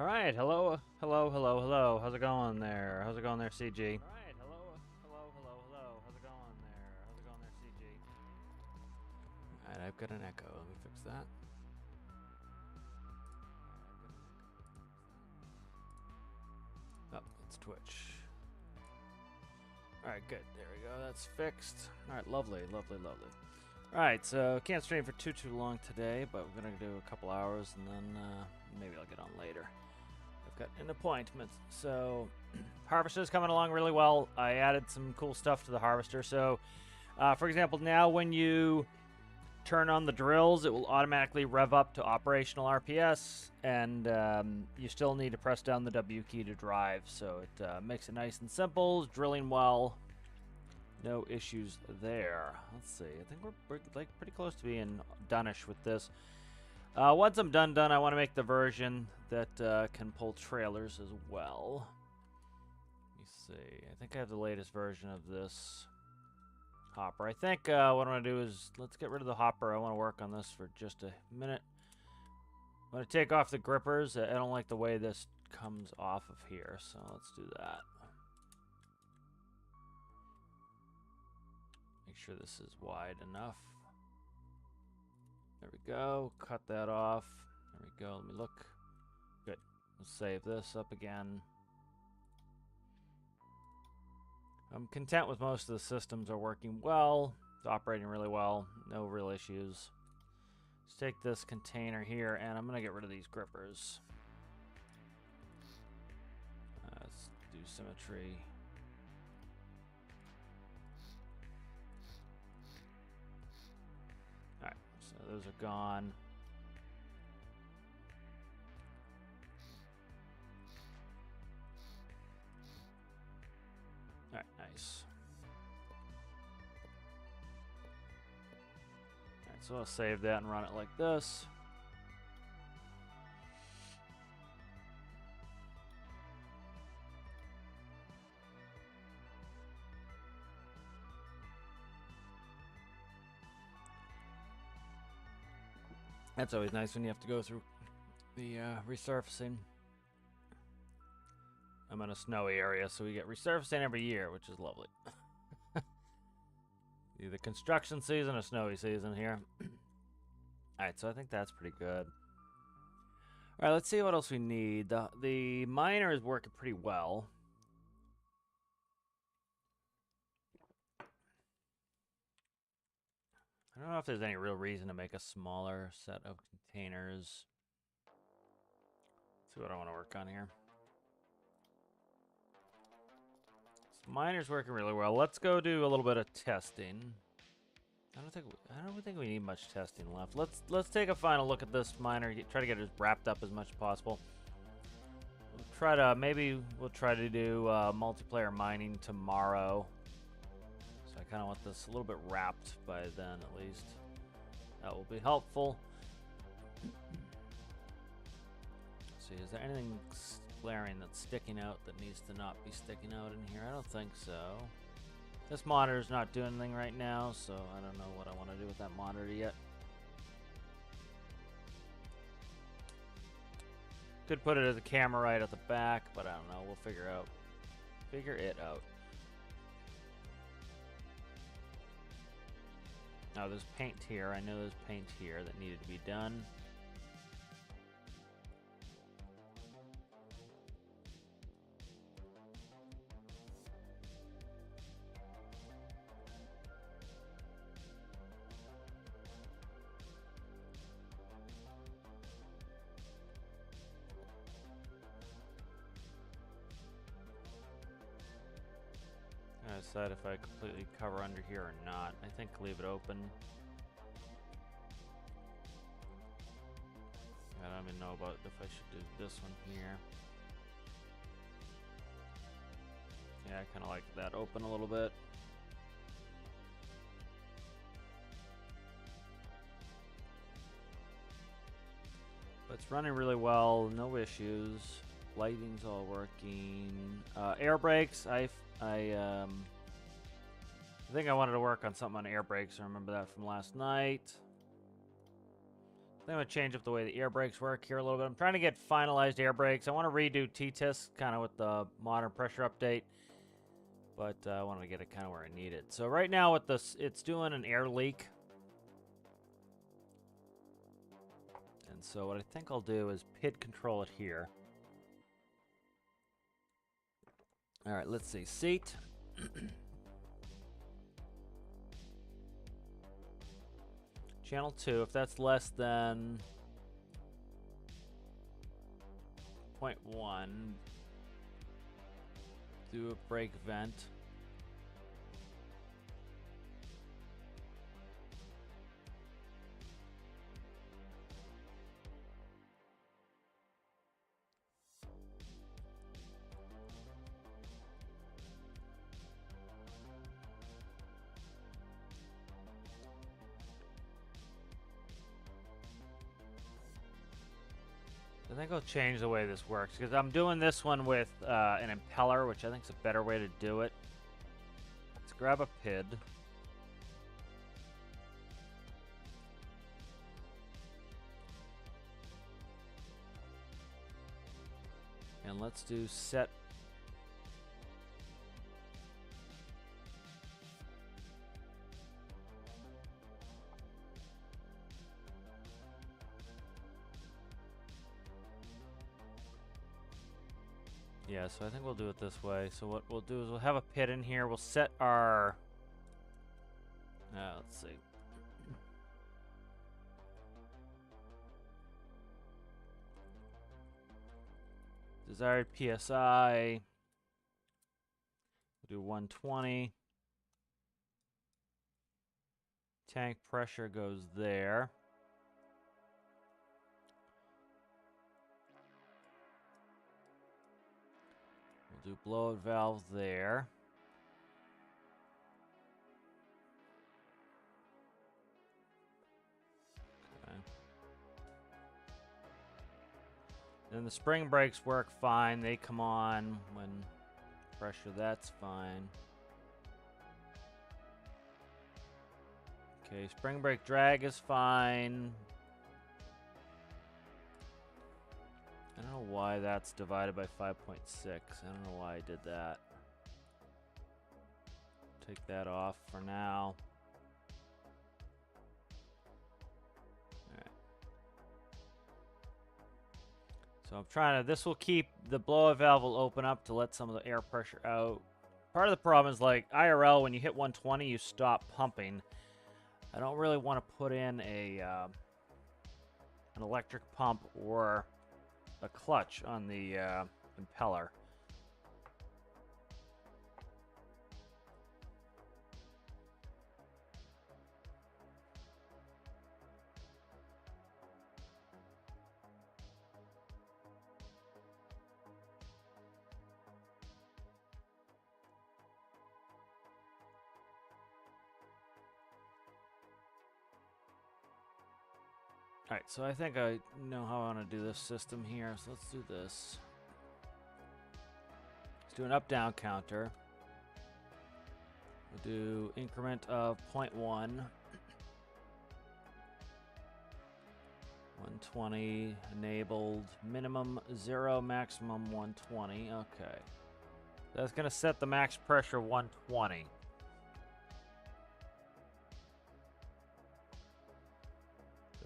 All right, hello, hello, hello, hello. How's it going there? How's it going there, CG? All right, hello, hello, hello, hello. How's it going there? How's it going there, CG? All right, I've got an echo. Let me fix that. Oh, it's Twitch. All right, good. There we go. That's fixed. All right, lovely, lovely, lovely. All right, so can't stream for too long today, but we're gonna do a couple hours, and then maybe I'll get on later. I've got an appointment. So, Harvester's coming along really well. I added some cool stuff to the Harvester. So, for example, now when you turn on the drills, it will automatically rev up to operational RPS, and you still need to press down the W key to drive. So it makes it nice and simple, drilling well. No issues there. Let's see. I think we're like pretty close to being done-ish with this. Once I'm done, I want to make the version that can pull trailers as well. Let me see. I think I have the latest version of this hopper. I think what I'm going to do is let's get rid of the hopper. I want to work on this for just a minute. I'm going to take off the grippers. I don't like the way this comes off of here, so let's do that. Make sure this is wide enough. There we go. Cut that off. There we go. Let me look. Good. Let's save this up again. I'm content with most of the systems are working well. It's operating really well. No real issues. Let's take this container here, and I'm going to get rid of these grippers. Let's do symmetry. Alright, so those are gone. Alright, nice. Alright, so I'll save that and run it like this. That's always nice when you have to go through the resurfacing. I'm in a snowy area, so we get resurfacing every year, which is lovely. Either construction season or snowy season here. Alright, so I think that's pretty good. Alright, let's see what else we need. The miner is working pretty well. I don't know if there's any real reason to make a smaller set of containers. Let's see what I want to work on here. So miner's working really well. Let's go do a little bit of testing. I don't think we need much testing left. Let's take a final look at this miner. Try to get it wrapped up as much as possible. Maybe we'll try to do multiplayer mining tomorrow. So I kind of want this a little bit wrapped by then, at least. That will be helpful. Let's see, is there anything glaring that's sticking out that needs to not be sticking out in here? I don't think so. This monitor's not doing anything right now, so I don't know what I want to do with that monitor yet. Could put it as a camera right at the back, but I don't know. We'll figure it out. Oh, there's paint here. I know there's paint here that needed to be done. I decide if I completely cover under here or not. I think leave it open. I don't even know about if I should do this one here. Yeah, I kind of like that open a little bit. But it's running really well, no issues. Lighting's all working. Air brakes, I think I wanted to work on something on air brakes. I remember that from last night. I I'm going to change up the way the air brakes work here a little bit. I'm trying to get finalized air brakes. I want to redo T-Tis kind of with the modern pressure update. But I want to get it kind of where I need it. So right now with this, it's doing an air leak. And so what I think I'll do is PID control it here. All right, let's see. Seat. Channel 2, if that's less than 0.1, do a brake vent. I think I'll change the way this works because I'm doing this one with an impeller, which I think is a better way to do it. Let's grab a PID. And let's do set. Yeah, so I think we'll do it this way. So what we'll do is we'll have a PID in here. We'll set our... let's see. Desired PSI. We'll do 120. Tank pressure goes there. We'll do blowout valve there. Okay. Then the spring brakes work fine. They come on when pressure, that's fine. Okay, spring brake drag is fine. I don't know why that's divided by 5.6. I don't know why I did that. Take that off for now. Alright. So I'm trying to, this will keep, the blowout valve will open up to let some of the air pressure out. Part of the problem is like IRL, when you hit 120, you stop pumping. I don't really want to put in a an electric pump or a clutch on the impeller. Alright, so I think I know how I want to do this system here, so let's do this. Let's do an up-down counter. We'll do increment of 0.1. 120 enabled, minimum 0, maximum 120. Okay. That's going to set the max pressure 120.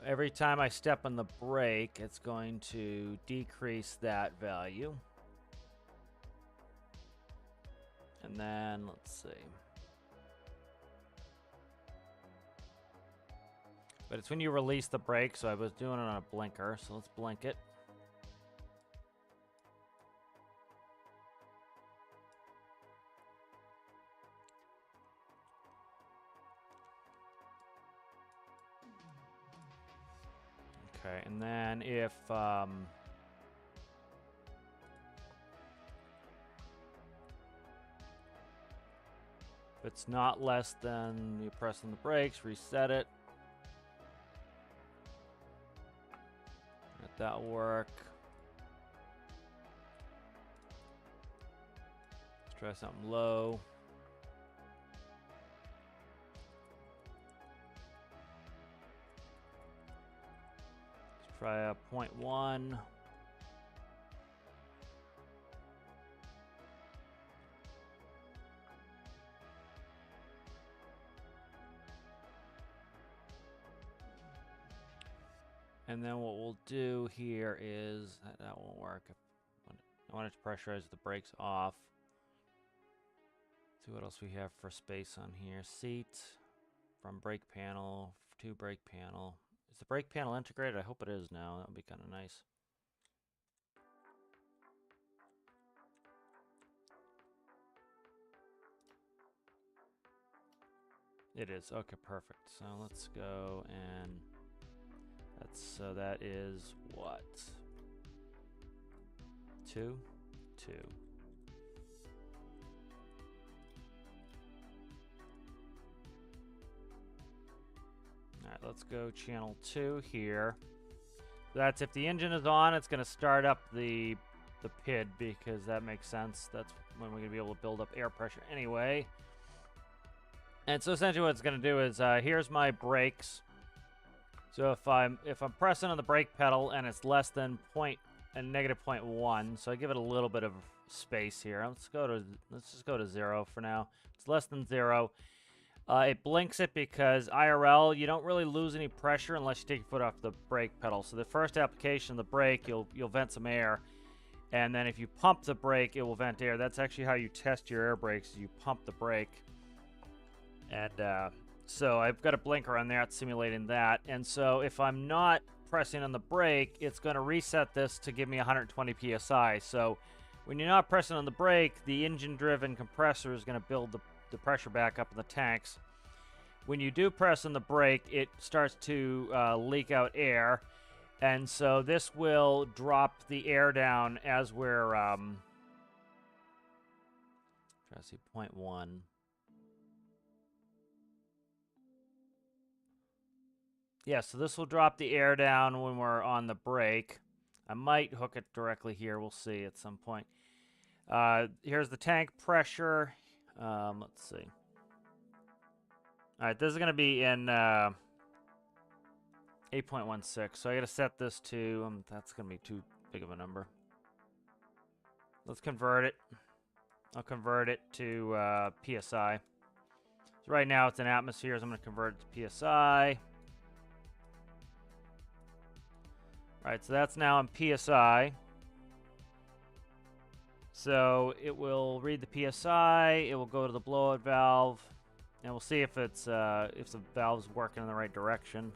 Every time I step on the brake, it's going to decrease that value. And then, let's see. But it's when you release the brake, so I was doing it on a blinker, so let's blink it. Okay, and then if it's not less than, you press on the brakes, reset it. Let that work. Let's try something low. Try a 0.1. And then what we'll do here is, that won't work. I want it to pressurize the brakes off. See what else we have for space on here. Seat from brake panel to brake panel. Is the brake panel integrated? I hope it is now. That would be kind of nice. It is. Okay, perfect. So let's go and so that is what? 2? 2. Alright, let's go channel 2 here. That's if the engine is on, it's going to start up the PID, because that makes sense. That's when we're going to be able to build up air pressure anyway. And so essentially what it's going to do is, here's my brakes. So if I'm pressing on the brake pedal and it's less than negative 0.1, so I give it a little bit of space here. Let's just go to 0 for now. It's less than 0. It blinks it because IRL, you don't really lose any pressure unless you take your foot off the brake pedal. So the first application of the brake, you'll vent some air, and then if you pump the brake, it will vent air. That's actually how you test your air brakes. You pump the brake, and so I've got a blinker on there. It's simulating that. And so if I'm not pressing on the brake, it's going to reset this to give me 120 psi. So when you're not pressing on the brake, the engine-driven compressor is going to build the pressure back up in the tanks. When you do press on the brake, it starts to leak out air. And so this will drop the air down as we're... try to see 0.1. Yeah, so this will drop the air down when we're on the brake. I might hook it directly here. We'll see at some point. Here's the tank pressure. Let's see. All right, this is going to be in 8.16. So I got to set this to, that's going to be too big of a number. Let's convert it. I'll convert it to PSI. So right now it's in atmospheres. I'm going to convert it to PSI. All right, so that's now in PSI. So it will read the PSI. It will go to the blowout valve, and we'll see if it's if the valve's working in the right direction.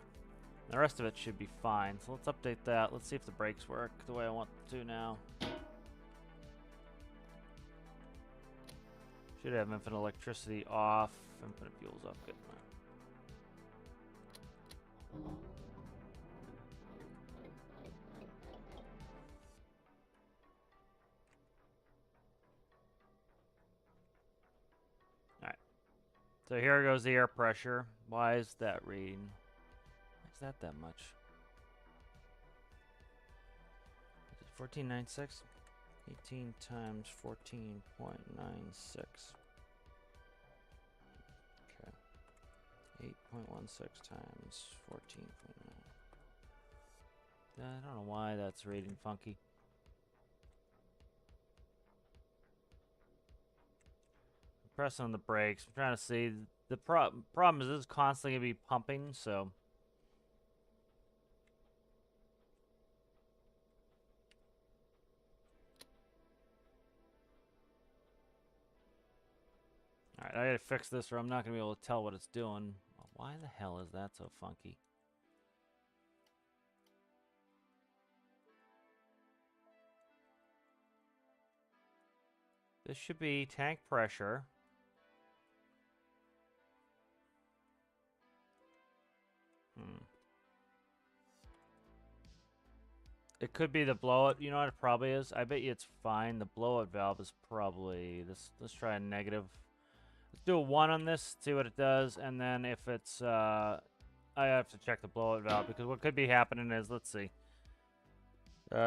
The rest of it should be fine. So let's update that. Let's see if the brakes work the way I want them to now. Should have infinite electricity off, infinite fuels off. Good. So here goes the air pressure. Why is that reading? Why is that much? Is it 1496? 18 times 14.96. Okay. 8.16 times 14.9. I don't know why that's reading funky. Pressing on the brakes. I'm trying to see. The problem is this is constantly going to be pumping, so. Alright, I gotta fix this or I'm not going to be able to tell what it's doing. Why the hell is that so funky? This should be tank pressure. It could be the blowout. You know what it probably is? I bet you it's fine. The blowout valve is probably this. Let's try a negative. Let's do a 1 on this, see what it does, and then if it's I have to check the blowout valve, because what could be happening is, let's see.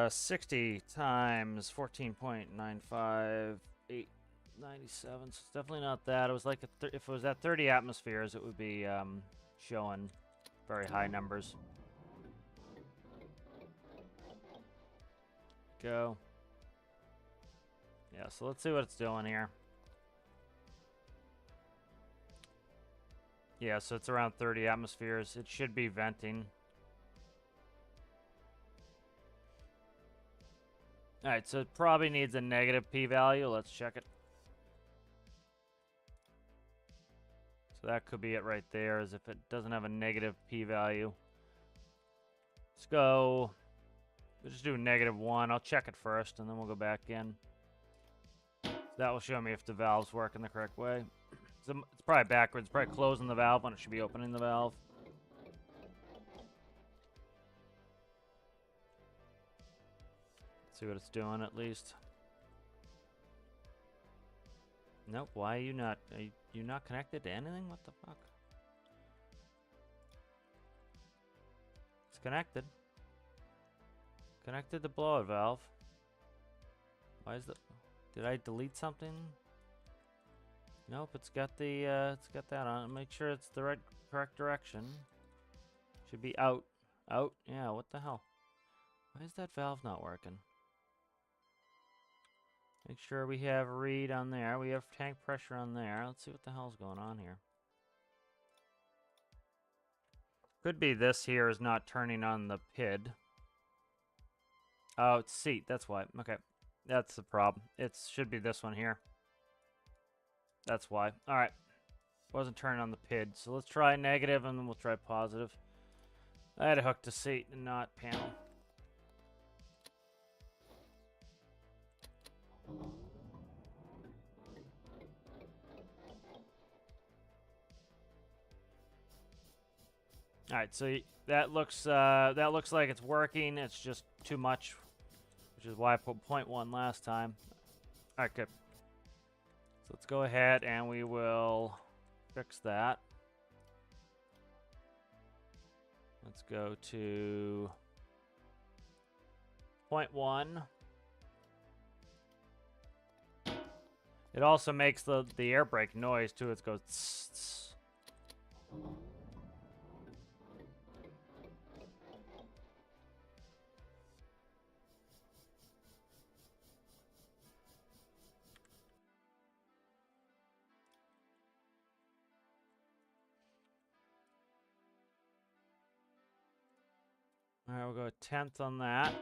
60 times 14.95, 897. So it's definitely not that. It was like if it was at 30 atmospheres, it would be showing very high numbers. go. Yeah, so let's see what it's doing here. Yeah, so it's around 30 atmospheres. It should be venting. Alright, so it probably needs a negative p-value. Let's check it. So that could be it right there, as if it doesn't have a negative p-value. Let's go. We'll just do -1. I'll check it first, and then we'll go back in. That will show me if the valve's working the correct way. So it's probably backwards. It's probably closing the valve when it should be opening the valve. Let's see what it's doing at least. Nope. Why are you not? Are you not connected to anything? What the fuck? It's connected. Connected to blower valve. Why is that? Did I delete something? Nope. It's got the it's got that on. Make sure it's the correct direction. Should be out. Out. Yeah. What the hell? Why is that valve not working? Make sure we have read on there. We have tank pressure on there. Let's see what the hell's going on here. Could be this here is not turning on the PID. Oh, it's seat. That's why. Okay. That's the problem. It should be this one here. That's why. All right. Wasn't turning on the PID. So let's try negative and then we'll try positive. I had a hook to seat and not panel. All right, so that looks like it's working. It's just too much, which is why I put 0.1 last time. All right, good. So let's go ahead and we will fix that. Let's go to 0.1. It also makes the air brake noise too. It goes tss, tss. All right, we'll go 1/10 on that.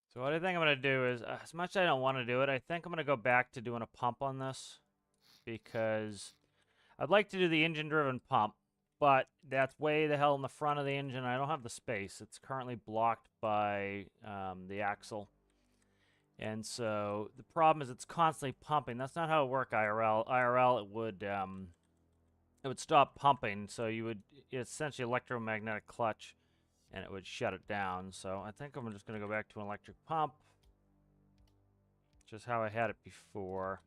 So what I think I'm going to do is, as much as I don't want to do it, I think I'm going to go back to doing a pump on this. Because I'd like to do the engine-driven pump, but that's way the hell in the front of the engine. I don't have the space. It's currently blocked by the axle. And so the problem is it's constantly pumping. That's not how it works IRL. IRL, it would stop pumping, so it's essentially electromagnetic clutch, and it would shut it down. So I think I'm just going to go back to an electric pump, which is how I had it before.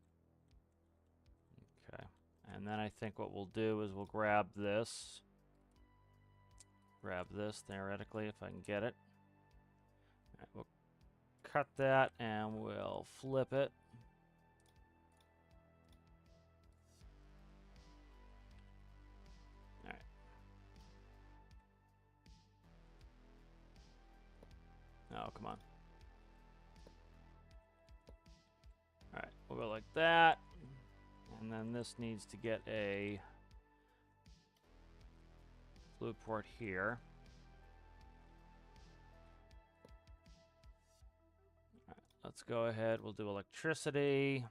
Okay, and then I think what we'll do is we'll grab this theoretically, if I can get it. All right, we'll cut that and we'll flip it. All right. Oh, come on. All right, we'll go like that. And then this needs to get a fluid port here. All right, let's go ahead. We'll do electricity.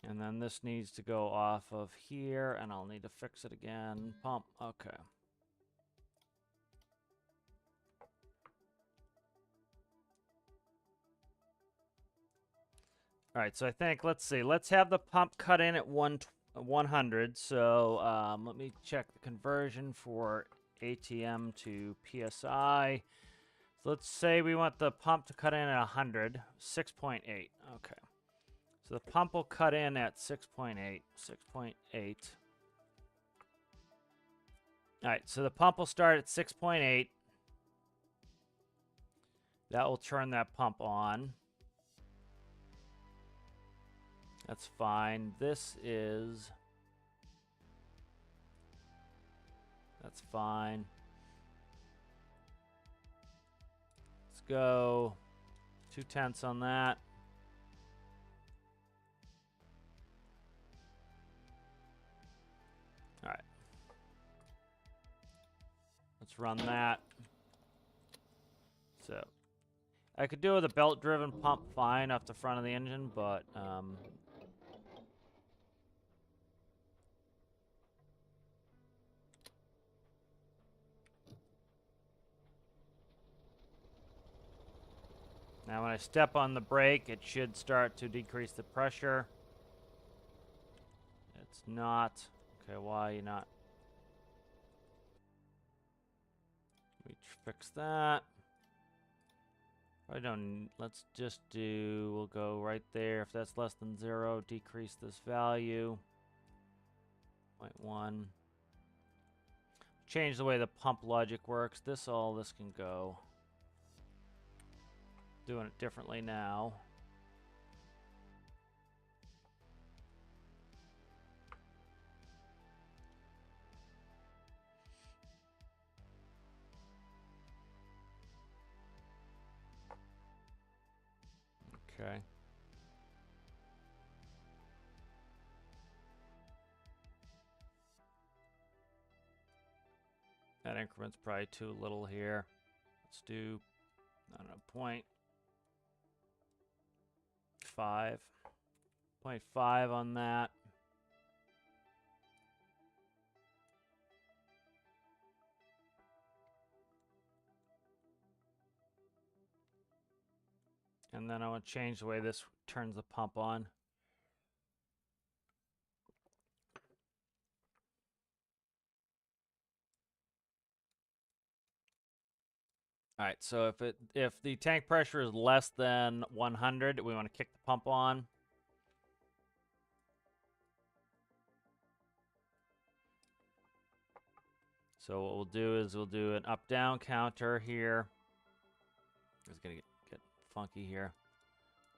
And then this needs to go off of here, and I'll need to fix it again. Pump. Okay. All right, so I think, let's see. Let's have the pump cut in at 100. So let me check the conversion for ATM to PSI. So let's say we want the pump to cut in at 100, 6.8. Okay. So the pump will cut in at 6.8, 6.8. All right, so the pump will start at 6.8. That will turn that pump on. That's fine. This is... That's fine. Let's go 2/10 on that. All right. Let's run that. So I could do with a belt-driven pump fine off the front of the engine, but now when I step on the brake, it should start to decrease the pressure. It's not. Okay, why are you not? Let me fix that. I don't. Let's just do. We'll go right there. If that's less than 0, decrease this value. 0.1. Change the way the pump logic works. This can go. Doing it differently now. Okay. That increment's probably too little here. Let's do, I don't know, 0.5. 0.5 on that. And then I want to change the way this turns the pump on. All right, so if the tank pressure is less than 100, we want to kick the pump on. So what we'll do is we'll do an up-down counter here. It's gonna get funky here.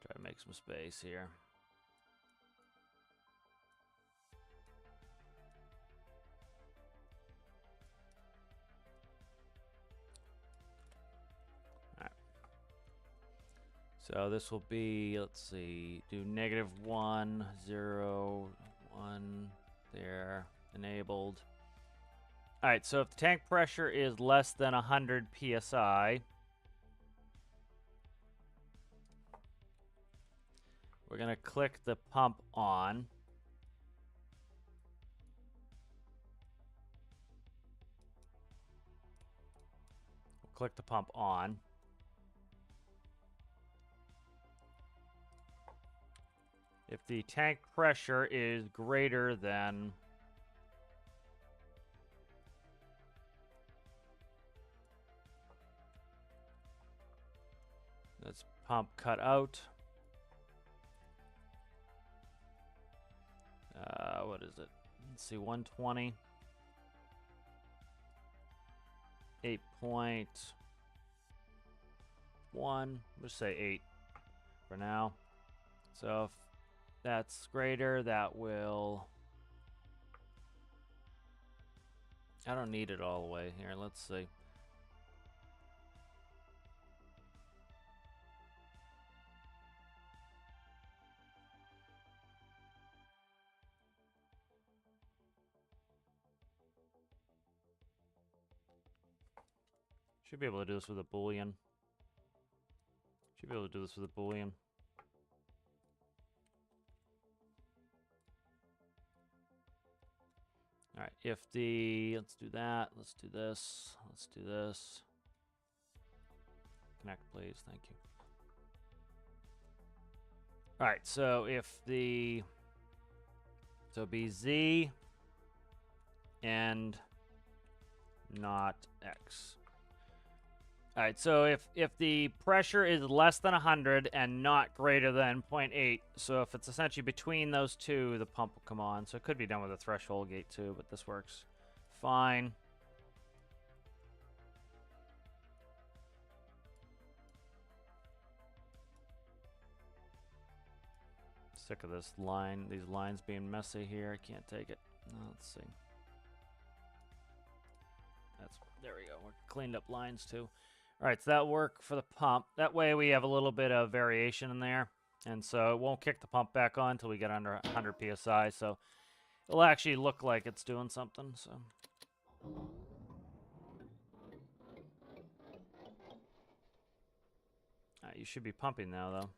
Try to make some space here. So this will be, let's see, do -1, 0, 1, there, enabled. All right, so if the tank pressure is less than 100 psi, we're gonna click the pump on. We'll click the pump on. If the tank pressure is greater than let's pump cut out. What is it? Let's see, 120. 8.1. Let's say 8 for now. So if that's greater, that will... I don't need it all the way here. Let's see. Should be able to do this with a Boolean. Should be able to do this with a Boolean. All right, if the, let's do that, let's do this, let's do this. Connect, please, thank you. All right, so if the, so be Z and not X. All right, so if the pressure is less than 100 and not greater than 0.8, so if it's essentially between those two, the pump will come on. So it could be done with a threshold gate too, but this works fine. Sick of this line, these lines being messy here. I can't take it. Let's see. There we go. We're cleaned up lines too. All right, so that worked for the pump. That way we have a little bit of variation in there. And so it won't kick the pump back on until we get under 100 PSI. So it'll actually look like it's doing something. So. You should be pumping now, though.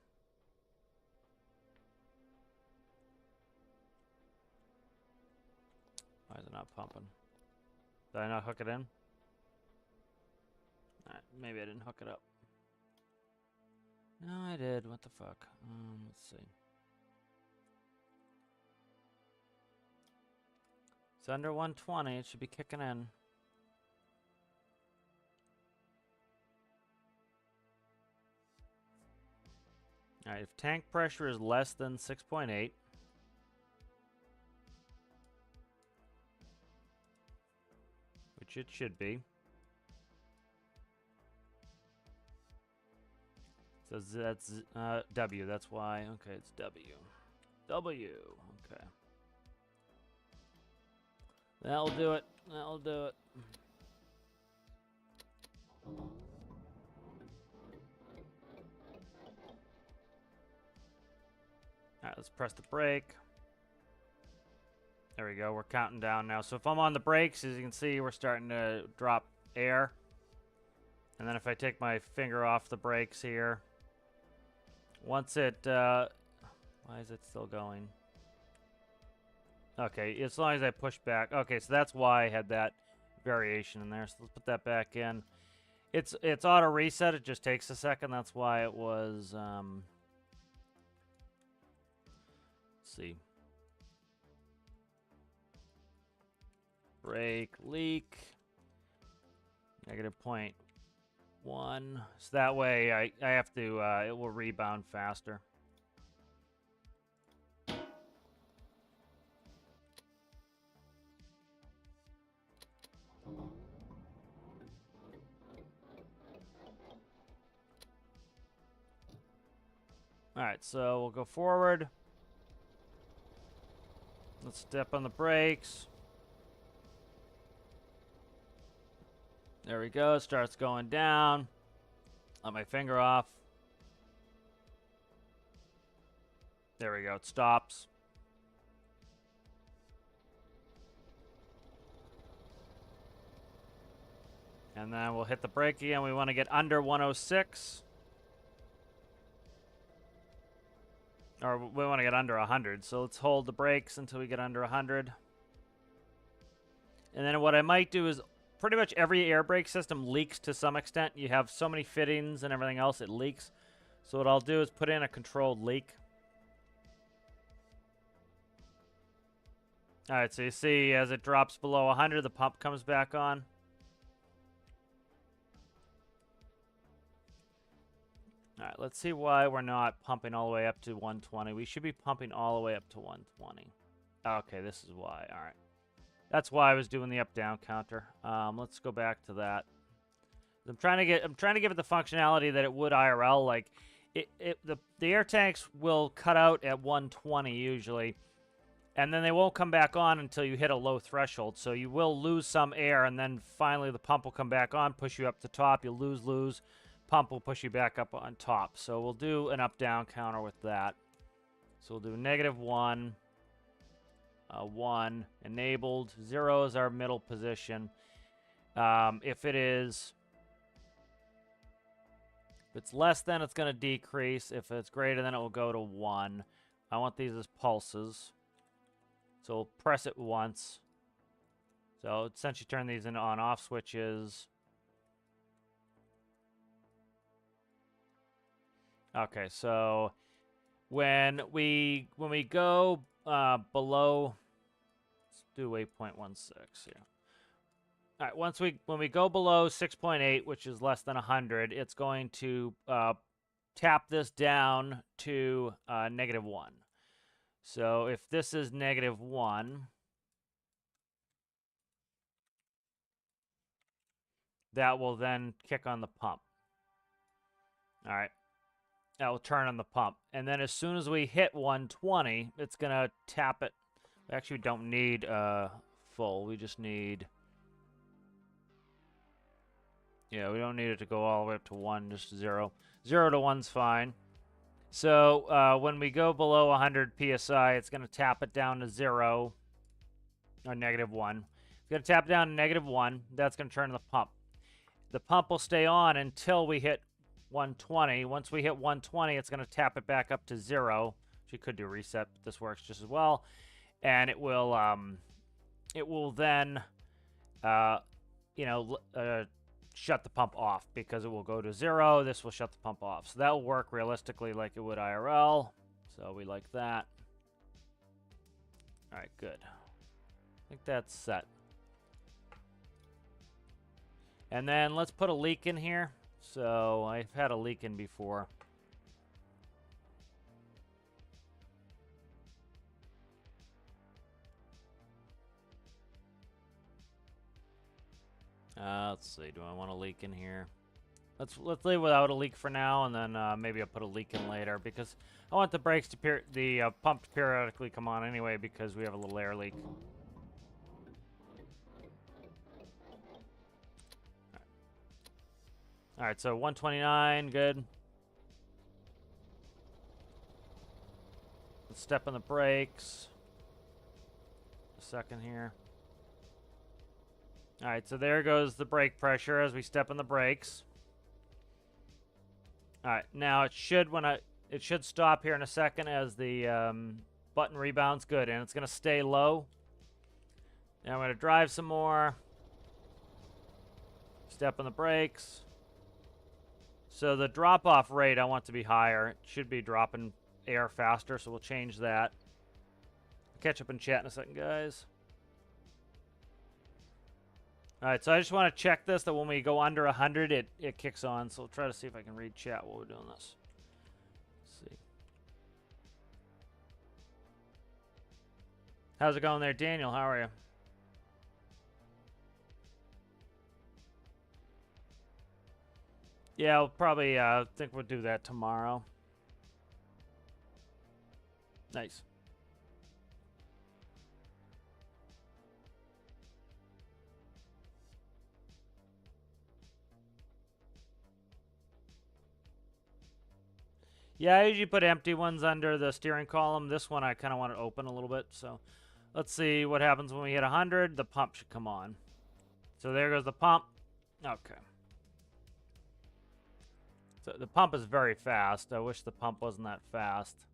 Why is it not pumping? Did I not hook it in? Alright, maybe I didn't hook it up. No, I did. What the fuck? Let's see. It's under 120. It should be kicking in. Alright, if tank pressure is less than 6.8, which it should be. So that's W, that's why. Okay, it's W. W, okay. That'll do it. That'll do it. Alright, let's press the brake. There we go, we're counting down now. So if I'm on the brakes, as you can see, we're starting to drop air. And then if I take my finger off the brakes here, once it, why is it still going? Okay, as long as I push back. Okay, so that's why I had that variation in there. So let's put that back in. It's auto reset, it just takes a second. That's why it was, let's see. Brake leak. -0.1. So that way I have to, it will rebound faster. Alright, so we'll go forward. Let's step on the brakes. There we go, it starts going down. Let my finger off. There we go, it stops. And then we'll hit the brake again. We want to get under 106. Or we want to get under 100. So let's hold the brakes until we get under 100. And then what I might do is pretty much every air brake system leaks to some extent. You have so many fittings and everything else, it leaks. So what I'll do is put in a controlled leak. Alright, so you see as it drops below 100, the pump comes back on. Alright, let's see why we're not pumping all the way up to 120. We should be pumping all the way up to 120. Okay, this is why. Alright. That's why I was doing the up-down counter. Let's go back to that. I'm trying to give it the functionality that it would IRL. Like, the air tanks will cut out at 120 usually, and then they won't come back on until you hit a low threshold. So you will lose some air, and then finally the pump will come back on, push you up to top. You'll lose. Pump will push you back up on top. So we'll do an up-down counter with that. So we'll do -1. 1 enabled. 0 is our middle position. If it's less than, it's going to decrease. If it's greater than, it will go to 1. I want these as pulses. So we'll press it once. So essentially turn these into on-off switches. Okay, so when we go below, let's do 8.16 here. All right, when we go below 6.8, which is less than 100, it's going to tap this down to -1. So if this is -1, that will then kick on the pump. All right. That will turn on the pump. And then as soon as we hit 120, it's going to tap it. Actually, we don't need full. We just need... Yeah, we don't need it to go all the way up to 1, just 0. 0 to 1's fine. So when we go below 100 PSI, it's going to tap it down to 0, or -1. It's going to tap it down to -1. That's going to turn the pump. The pump will stay on until we hit 120. Once we hit 120, it's going to tap it back up to 0. You could do reset, but this works just as well. And it will then, shut the pump off because it will go to 0. This will shut the pump off. So that will work realistically like it would IRL. So we like that. All right, good. I think that's set. And then let's put a leak in here. So I've had a leak in before. Let's see. Do I want a leak in here? Let's leave without a leak for now, and then maybe I'll put a leak in later because I want the brakes to the pump to periodically come on anyway because we have a little air leak. All right, so 129, good. Let's step on the brakes. A second here. All right, so there goes the brake pressure as we step on the brakes. All right, now it should stop here in a second as the button rebounds. Good, and it's going to stay low. Now I'm going to drive some more. Step on the brakes. So the drop-off rate I want to be higher. It should be dropping air faster, so we'll change that. I'll catch up in chat in a second, guys. All right, so I just want to check this, that when we go under 100, it kicks on. So we'll try to see if I can read chat while we're doing this. Let's see. How's it going there, Daniel? How are you? Yeah, I'll probably think we'll do that tomorrow. Nice. Yeah, I usually put empty ones under the steering column. This one I kind of want it open a little bit. So let's see what happens when we hit 100. The pump should come on. So there goes the pump. Okay. So the pump is very fast. I wish the pump wasn't that fast.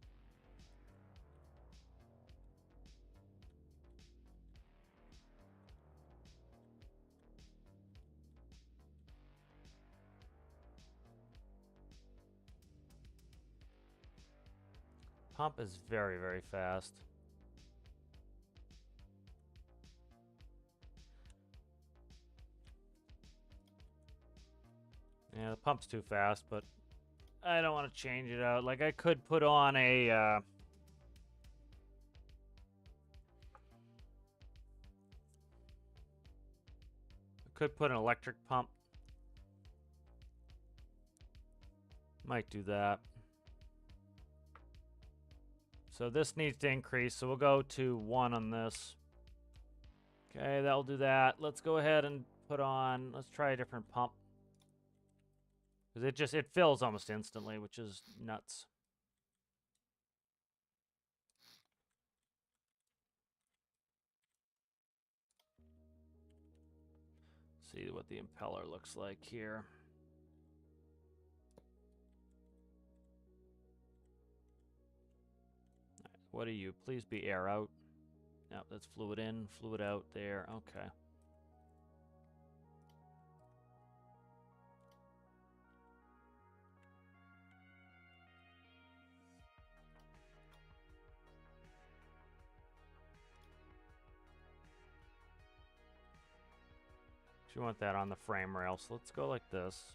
Pump is very, very fast. Yeah, the pump's too fast, but I don't want to change it out. Like, I could put on a... I could put an electric pump. Might do that. So this needs to increase, so we'll go to 1 on this. Okay, that'll do that. Let's go ahead and put on... Let's try a different pump. Because it fills almost instantly, which is nuts. See what the impeller looks like here. What are you? Please be air out. No, that's fluid in, fluid out there. Okay. So you want that on the frame rail, so let's go like this.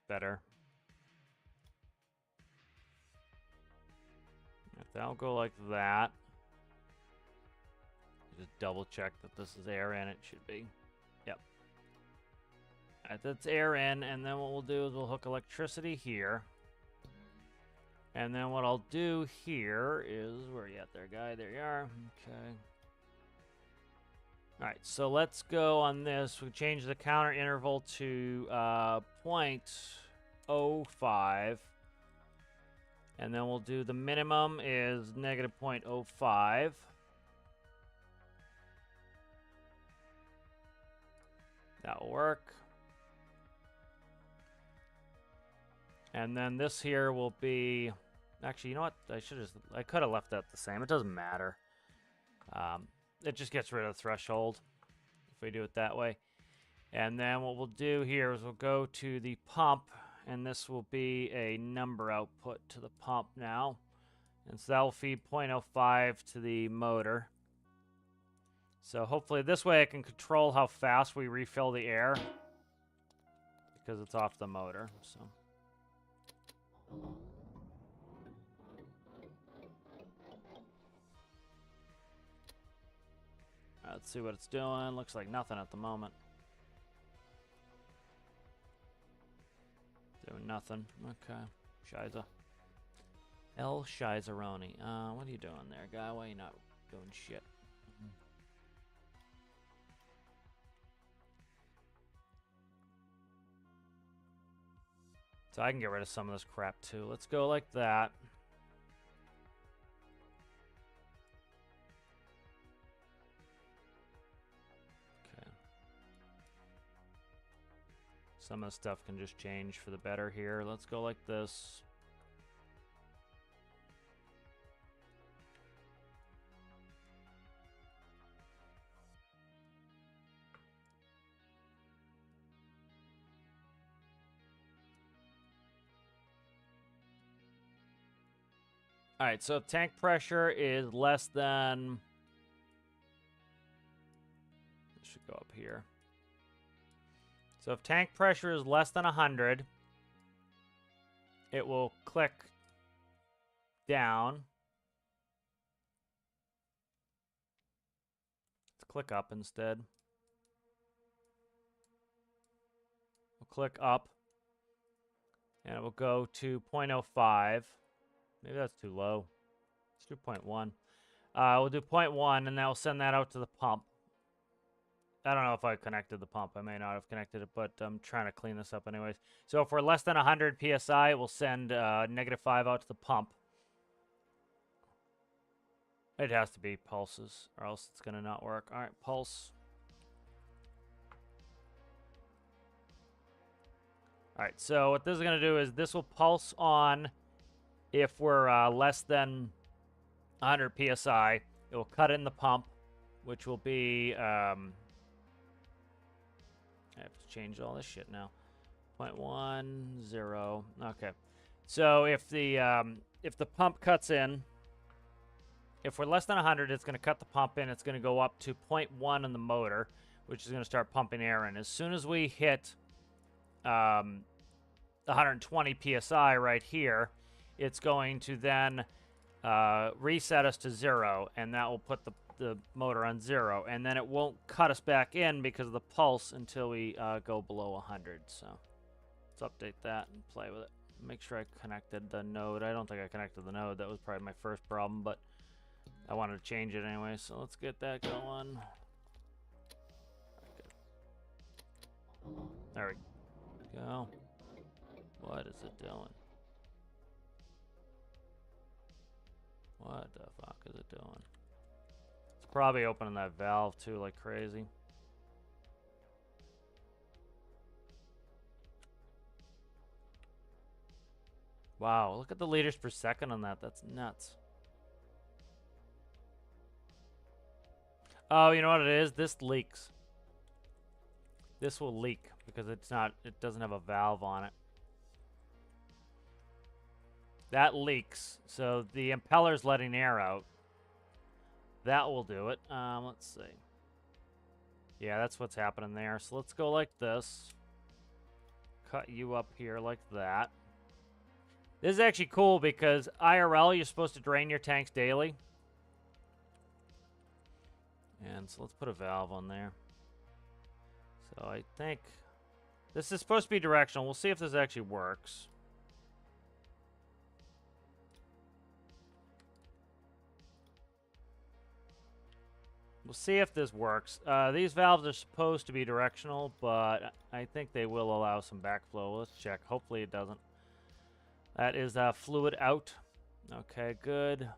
better. If that'll go like that. Just double check that this is air in. It should be. Yep. Alright, that's air in, and then what we'll do is we'll hook electricity here. And then what I'll do here is, where are you at there, guy? There you are. Okay. Alright, so let's go on this. We change the counter interval to 0.05. And then we'll do the minimum is negative 0.05. That'll work. And then this here will be... Actually, you know what? I could have left that the same. It doesn't matter. It just gets rid of the threshold if we do it that way. And then what we'll do here is we'll go to the pump, and this will be a number output to the pump now. And so that will feed 0.05 to the motor. So hopefully this way I can control how fast we refill the air because it's off the motor. So. Let's see what it's doing. Looks like nothing at the moment. Doing nothing. Okay. Shiza. El Shizeroni. What are you doing there, guy? Why are you not doing shit? So I can get rid of some of this crap too. Let's go like that. Okay. Some of the stuff can just change for the better here. Let's go like this. All right, so if tank pressure is less than... It should go up here. So if tank pressure is less than 100, it will click down. Let's click up instead. We'll click up, and it will go to 0.05. Maybe that's too low. Let's do 0.1. We'll do 0.1, and that will send that out to the pump. I don't know if I connected the pump. I may not have connected it, but I'm trying to clean this up anyways. So if we're less than 100 PSI, we'll send -5 out to the pump. It has to be pulses, or else it's going to not work. All right, pulse. All right, so what this is going to do is this will pulse on if we're less than 100 PSI. It will cut in the pump, which will be... I have to change all this shit now. 0.10. Okay. So if the pump cuts in, if we're less than 100, it's going to cut the pump in. It's going to go up to 0.1 in the motor, which is going to start pumping air in. As soon as we hit 120 PSI right here, it's going to then reset us to 0, and that will put the motor on 0, and then it won't cut us back in because of the pulse until we go below 100. So let's update that and play with it. Make sure I connected the node. I don't think I connected the node. That was probably my first problem, but I wanted to change it anyway, so let's get that going. There we go. What is it doing? What the fuck is it doing? Probably opening that valve too like crazy. Wow, look at the liters per second on that. That's nuts. Oh, you know what it is? This leaks. This will leak because it doesn't have a valve on it. That leaks. So the impeller's letting air out. That will do it. Let's see. Yeah, that's what's happening there. So let's go like this. cut you up here like that. This is actually cool because IRL, you're supposed to drain your tanks daily. And so let's put a valve on there. So I think this is supposed to be directional. We'll see if this actually works. We'll see if this works. These valves are supposed to be directional, but I think they will allow some backflow. Let's check. Hopefully it doesn't. That is fluid out. Okay, good.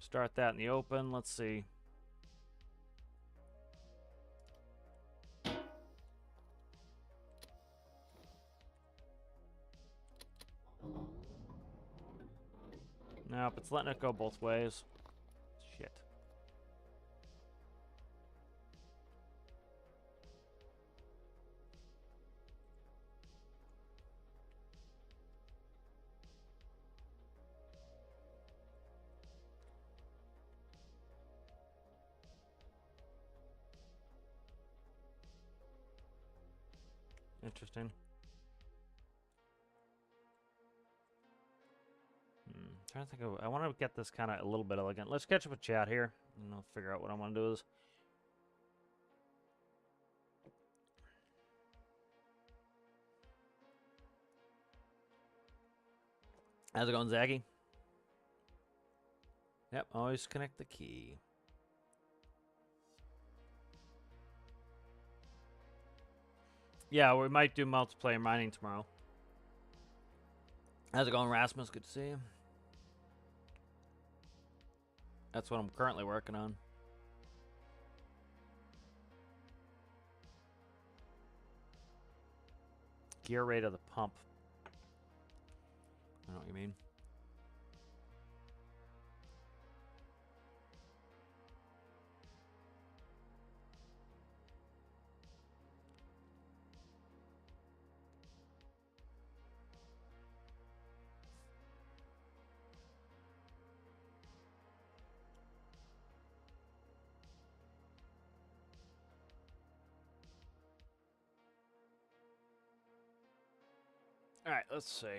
Start that in the open. Let's see. Nope, it's letting it go both ways. Shit. Interesting. Trying to think of. I want to get this kind of a little bit elegant. Let's catch up with chat here, and I'll figure out what I want to do with this. How's it going, Zaggy? Yep, always connect the key. Yeah, we might do multiplayer mining tomorrow. How's it going, Rasmus? Good to see you. That's what I'm currently working on. Gear rate of the pump. I know what you mean. All right, let's see. I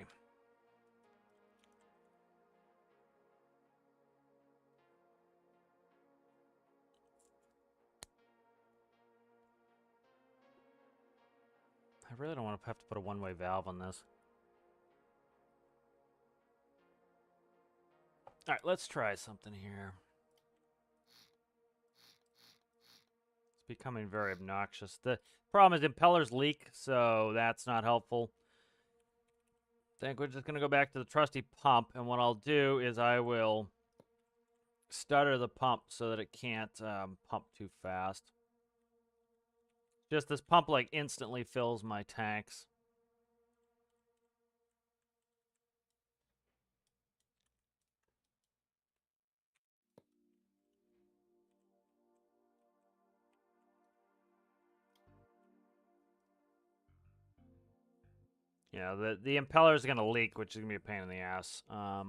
really don't want to have to put a one-way valve on this. All right, let's try something here. It's becoming very obnoxious. The problem is impellers leak, so that's not helpful. I think we're just going to go back to the trusty pump, and what I'll do is I will stutter the pump so that it can't pump too fast. Just this pump like instantly fills my tanks. Yeah, the impeller is going to leak, which is going to be a pain in the ass. I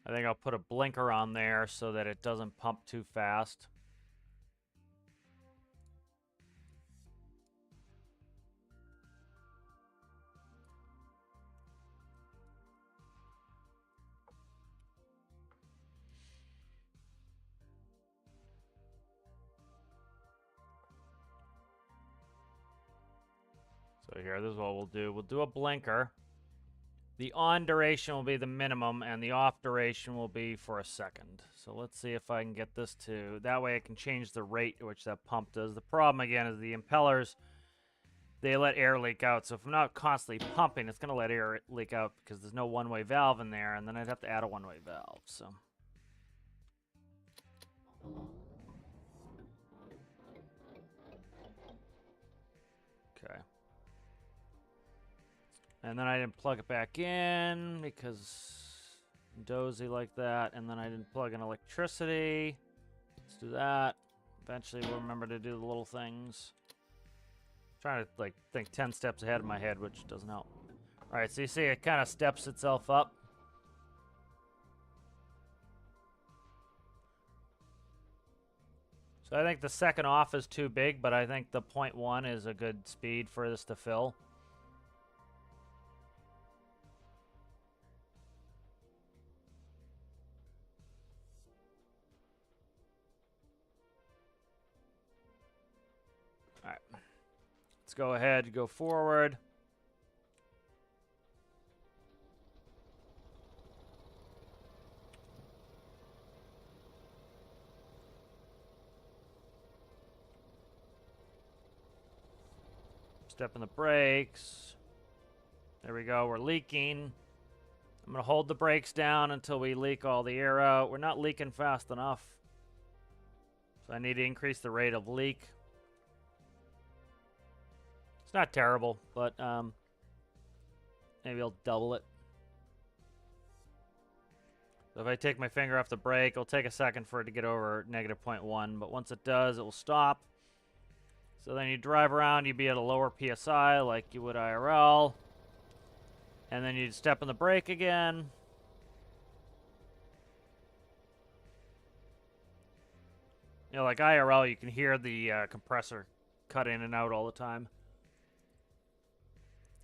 think I'll put a blinker on there so that it doesn't pump too fast. So here, this is what we'll do. We'll do a blinker. The on duration will be the minimum, and the off duration will be for a second. So let's see if I can get this to... That way I can change the rate at which that pump does. The problem, again, is the impellers, they let air leak out. So if I'm not constantly pumping, it's going to let air leak out because there's no one-way valve in there, and then I'd have to add a one-way valve. So... Okay. And then I didn't plug it back in because dozy like that, and then I didn't plug in electricity. Let's do that. Eventually we'll remember to do the little things. Trying to like think 10 steps ahead of my head, which doesn't help. All right, so you see it kind of steps itself up. So I think the second off is too big, but I think the 0.1 is a good speed for this to fill. All right, let's go ahead, go forward. Step in the brakes. There we go, we're leaking. I'm gonna hold the brakes down until we leak all the air out. We're not leaking fast enough. So I need to increase the rate of leak. It's not terrible, but maybe I'll double it. So if I take my finger off the brake, it'll take a second for it to get over negative 0.1, but once it does, it will stop. So then you drive around, you'd be at a lower PSI like you would IRL. And then you'd step on the brake again. You know, like IRL, you can hear the compressor cut in and out all the time.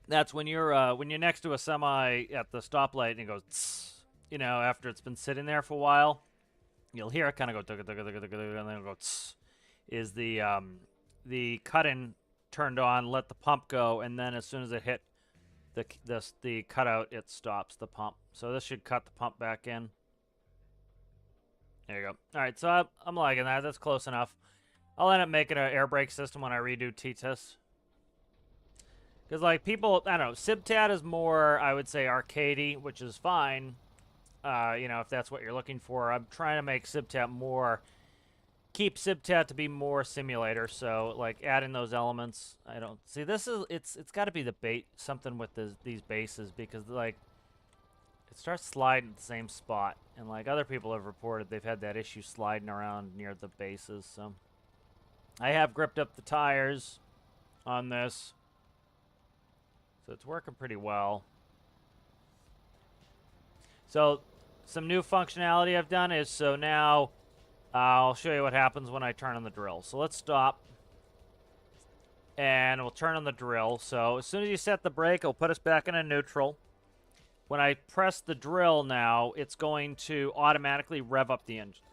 That's when you're next to a semi at the stoplight and it goes, tss, you know, after it's been sitting there for a while, you'll hear it kind of go, and then it'll go, tss, is the cut-in turned on, let the pump go, and then as soon as it hit the cutout, it stops the pump. So this should cut the pump back in. There you go. All right, so I'm liking that. That's close enough. I'll end up making an air brake system when I redo T-Tis. Because, like, people, I don't know, SibTat is more, I would say, arcadey, which is fine, you know, if that's what you're looking for. I'm trying to make SibTat more, keep SibTat to be more simulator, so, like, adding those elements, I don't, see, this is, it's got to be the bait, something with these bases, because, like, it starts sliding at the same spot, and, like, other people have reported they've had that issue sliding around near the bases, so. I have gripped up the tires on this. So it's working pretty well. So some new functionality I've done is, so now I'll show you what happens when I turn on the drill. So let's stop. And we'll turn on the drill. So as soon as you set the brake, it'll put us back in a neutral. When I press the drill now, it's going to automatically rev up the engine.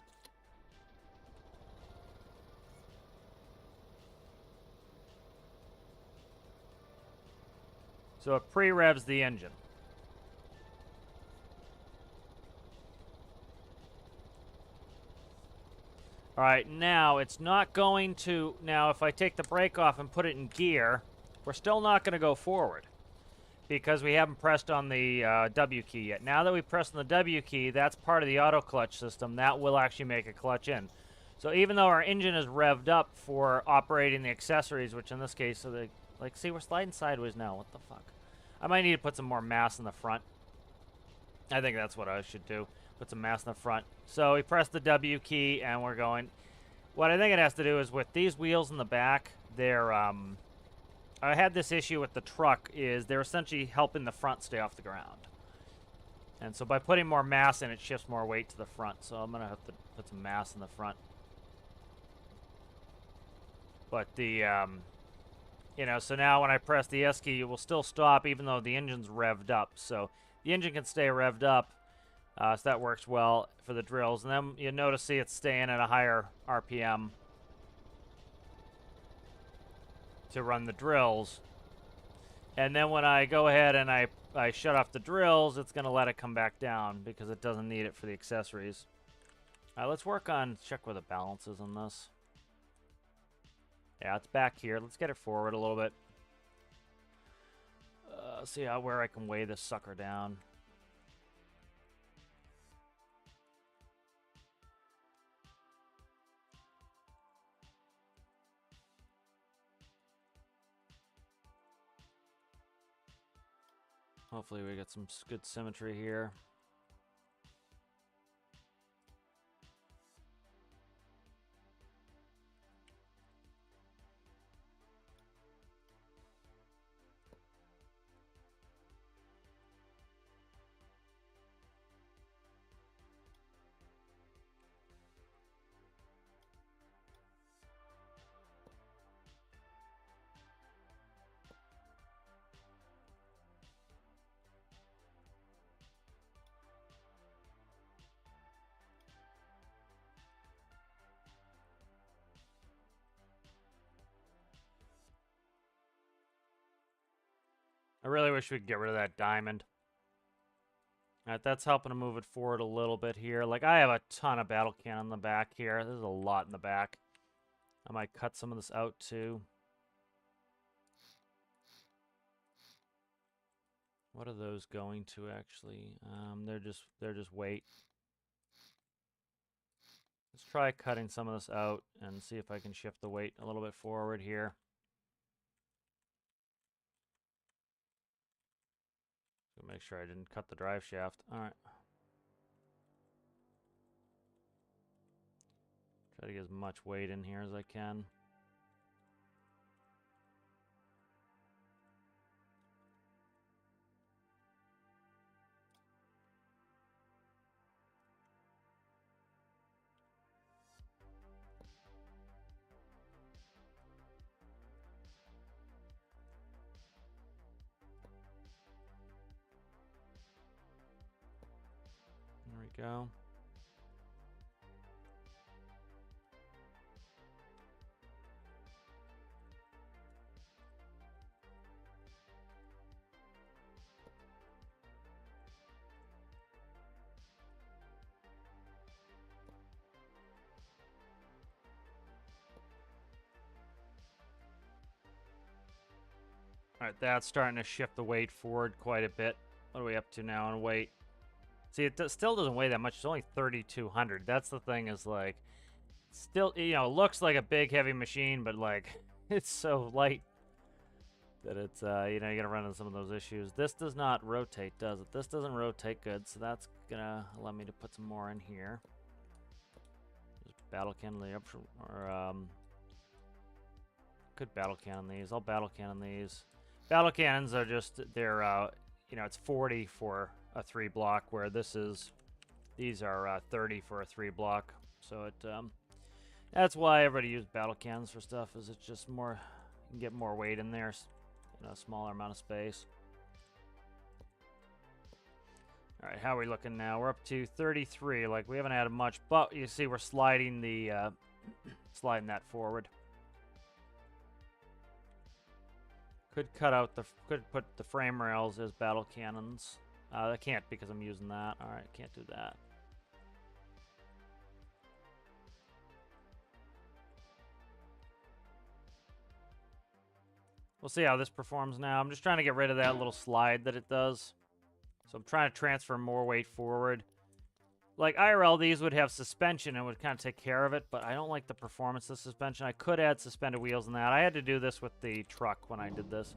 So it pre-revs the engine. All right, now it's not going to, now if I take the brake off and put it in gear, we're still not going to go forward because we haven't pressed on the W key yet. Now that we've pressed on the W key, that's part of the auto clutch system. That will actually make a clutch in. So even though our engine is revved up for operating the accessories, which in this case, so they, like, see, we're sliding sideways now. What the fuck? I might need to put some more mass in the front. I think that's what I should do. Put some mass in the front. So we press the W key and we're going. What I think it has to do is with these wheels in the back, they're, I had this issue with the truck, is they're essentially helping the front stay off the ground. And so by putting more mass in, it shifts more weight to the front. So I'm going to have to put some mass in the front. But the, you know, so now when I press the S key, it will still stop even though the engine's revved up. So the engine can stay revved up, so that works well for the drills. And then you notice, see, it's staying at a higher RPM to run the drills. And then when I go ahead and I shut off the drills, it's going to let it come back down because it doesn't need it for the accessories. All right, let's work on, check where the balance is on this. Yeah, it's back here. Let's get it forward a little bit. See where I can weigh this sucker down. Hopefully we get some good symmetry here. I really wish we could get rid of that diamond. Alright, that's helping to move it forward a little bit here. Like, I have a ton of battle cannon in the back here. There's a lot in the back. I might cut some of this out, too. What are those going to, actually? They're just weight. Let's try cutting some of this out and see if I can shift the weight a little bit forward here. Make sure I didn't cut the drive shaft. Alright. Try to get as much weight in here as I can. There we go. Alright, that's starting to shift the weight forward quite a bit. What are we up to now on weight? See, it still doesn't weigh that much. It's only 3,200. That's the thing is, like, still, you know, it looks like a big, heavy machine, but, like, it's so light that it's, you know, you're going to run into some of those issues. This does not rotate, does it? This doesn't rotate good, so that's going to allow me to put some more in here. Just battle cannon the option, or, could battle cannon these. I'll battle cannon these. Battle cannons are just, they're, you know, it's 40 for a 3 block, where these are 30 for a 3 block. So it, that's why everybody uses battle cannons for stuff, is it's just more, you can get more weight in there, in a smaller amount of space. All right, how are we looking now? We're up to 33. Like, we haven't added much, but you see we're sliding the, sliding that forward. Could put the frame rails as battle cannons. I can't because I'm using that. All right, can't do that. We'll see how this performs now. I'm just trying to get rid of that little slide that it does. So I'm trying to transfer more weight forward. Like, IRL, these would have suspension and would kind of take care of it, but I don't like the performance of suspension. I could add suspended wheels in that. I had to do this with the truck when I did this.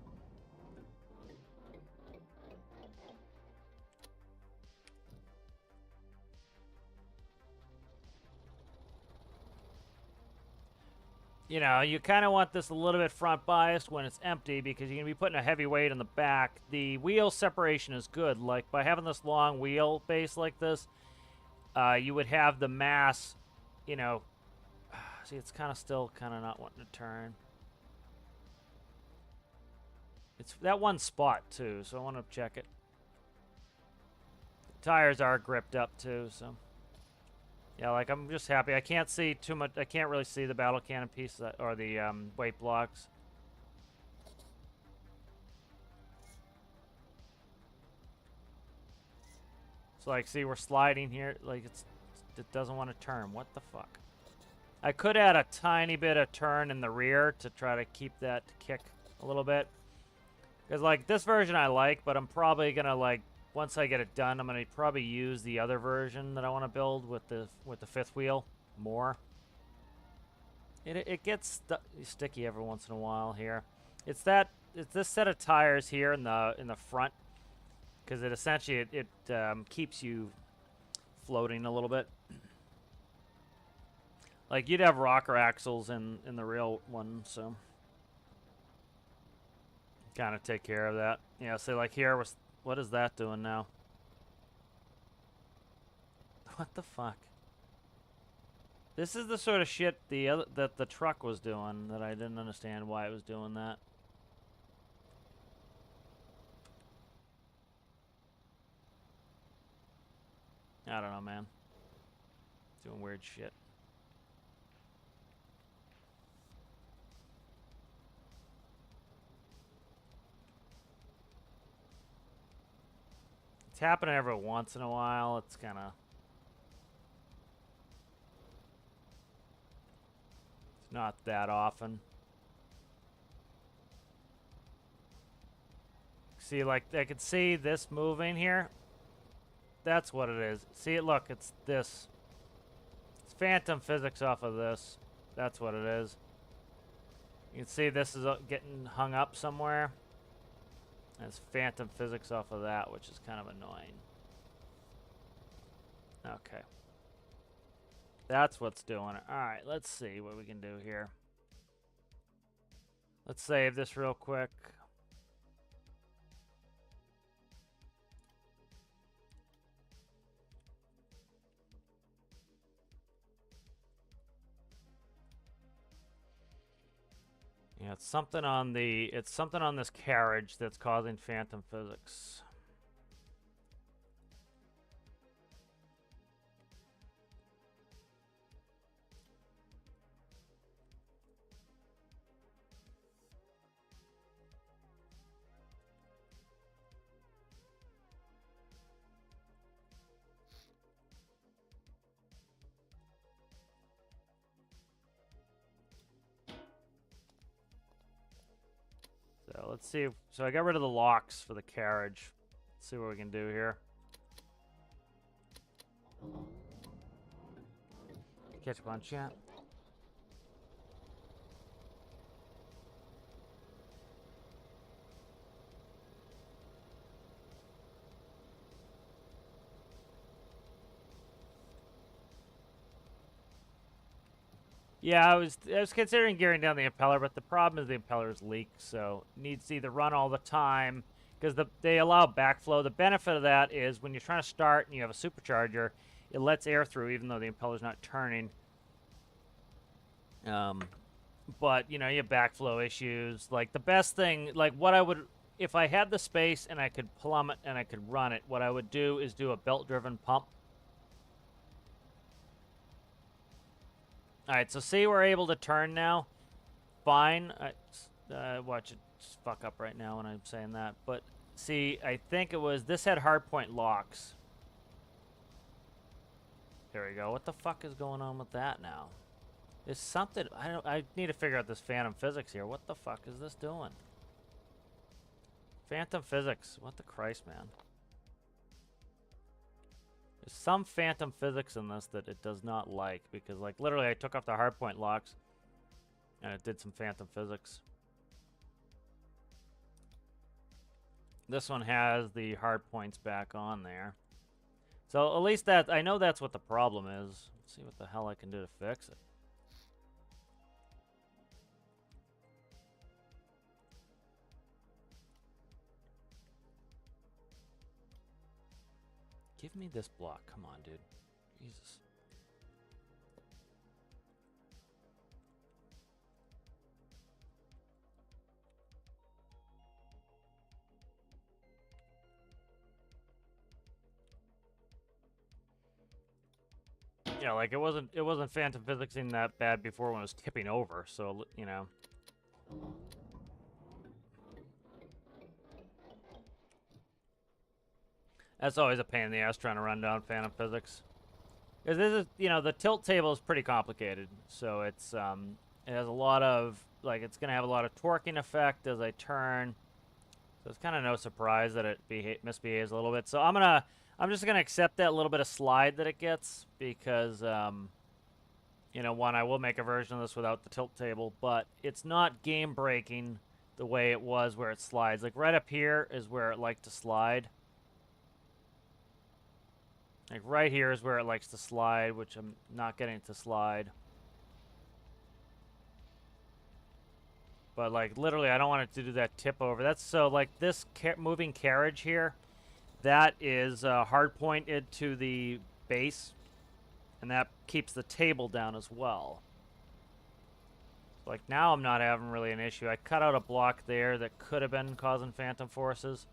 You know, you kind of want this a little bit front biased when it's empty because you're going to be putting a heavy weight in the back. The wheel separation is good. Like, by having this long wheel base like this, you would have the mass, you know... See, it's kind of still kind of not wanting to turn. It's that one spot, too, so I want to check it. The tires are gripped up, too, so... Yeah, like, I'm just happy. I can't see too much. I can't really see the battle cannon piece or the weight blocks. So, like, see, we're sliding here. Like, it doesn't want to turn. What the fuck? I could add a tiny bit of turn in the rear to try to keep that to kick a little bit. Because, like, this version I like, but I'm probably going to, like, once I get it done, I'm going to probably use the other version that I want to build with the fifth wheel more. It gets sticky every once in a while here. It's this set of tires here in the front, because it essentially it keeps you floating a little bit. Like, you'd have rocker axles in the real one, so kind of take care of that. Yeah, so like here was. What is that doing now? What the fuck? This is the sort of shit that the truck was doing that I didn't understand why it was doing that. I don't know, man. It's doing weird shit. It's happening every once in a while. It's kind of... It's not that often. See, like, I can see this moving here. That's what it is. See it? Look, it's this. It's phantom physics off of this. That's what it is. You can see this is getting hung up somewhere. And it's phantom physics off of that, which is kind of annoying. Okay. That's what's doing it. Alright, let's see what we can do here. Let's save this real quick. Yeah, it's something on this carriage that's causing phantom physics. So let's see. So I got rid of the locks for the carriage. Let's see what we can do here. Catch a punch yet? Yeah, I was considering gearing down the impeller, but the problem is the impeller's leaked, so it needs to either run all the time because they allow backflow. The benefit of that is when you're trying to start and you have a supercharger, it lets air through even though the impeller's not turning. But you know, you have backflow issues. Like the best thing, like what I would, if I had the space and I could plumb it and I could run it, what I would do is do a belt-driven pump. Alright, so see we're able to turn now. Fine. Watch it just fuck up right now when I'm saying that. But see, I think it was, this had hardpoint locks. There we go. What the fuck is going on with that now? There's something, I need to figure out this phantom physics here. What the fuck is this doing? Phantom physics. What the Christ, man? There's some phantom physics in this that it does not like because, like, literally I took off the hardpoint locks and it did some phantom physics. This one has the hardpoints back on there. So at least that, I know that's what the problem is. Let's see what the hell I can do to fix it. Give me this block. Come on, dude. Jesus. Yeah, like it wasn't phantom physicsing that bad before when it was tipping over, so you know. That's always a pain in the ass trying to run down phantom physics. Because this is, you know, the tilt table is pretty complicated. So it's, it has a lot of, like, it's going to have a lot of torquing effect as I turn. So it's kind of no surprise that it misbehaves a little bit. So I'm just going to accept that little bit of slide that it gets. Because, you know, one, I will make a version of this without the tilt table. But it's not game breaking the way it was where it slides. Like, right up here is where it liked to slide. Like right here is where it likes to slide, which I'm not getting it to slide. But like literally, I don't want it to do that tip over. That's so like this moving carriage here, that is hard pointed to the base, and that keeps the table down as well. Like now I'm not having really an issue. I cut out a block there that could have been causing phantom forces.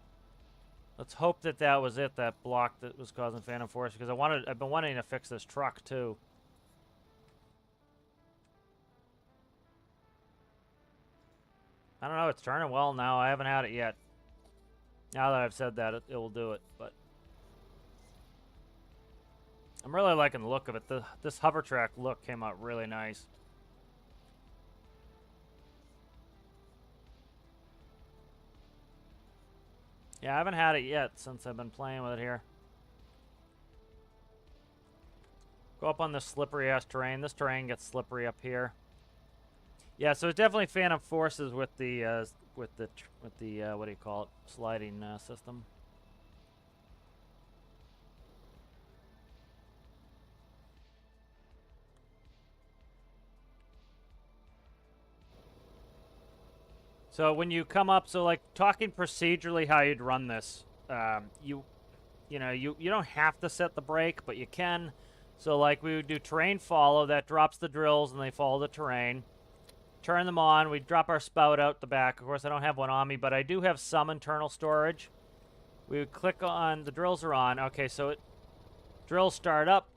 Let's hope that that was it, that block that was causing phantom force, because I've been wanting to fix this truck too. I don't know, it's turning well now. I haven't had it yet. Now that I've said that, it will do it, but I'm really liking the look of it. This hover track look came out really nice. Yeah, I haven't had it yet since I've been playing with it here. Go up on this slippery-ass terrain. This terrain gets slippery up here. Yeah, so it's definitely Phantom Forces with the what do you call it? Sliding system. So when you come up, so like talking procedurally how you'd run this, you don't have to set the brake, but you can. So like we would do terrain follow, that drops the drills and they follow the terrain. Turn them on, we drop our spout out the back. Of course I don't have one on me, but I do have some internal storage. We would click on, the drills are on. Okay, so drills start up.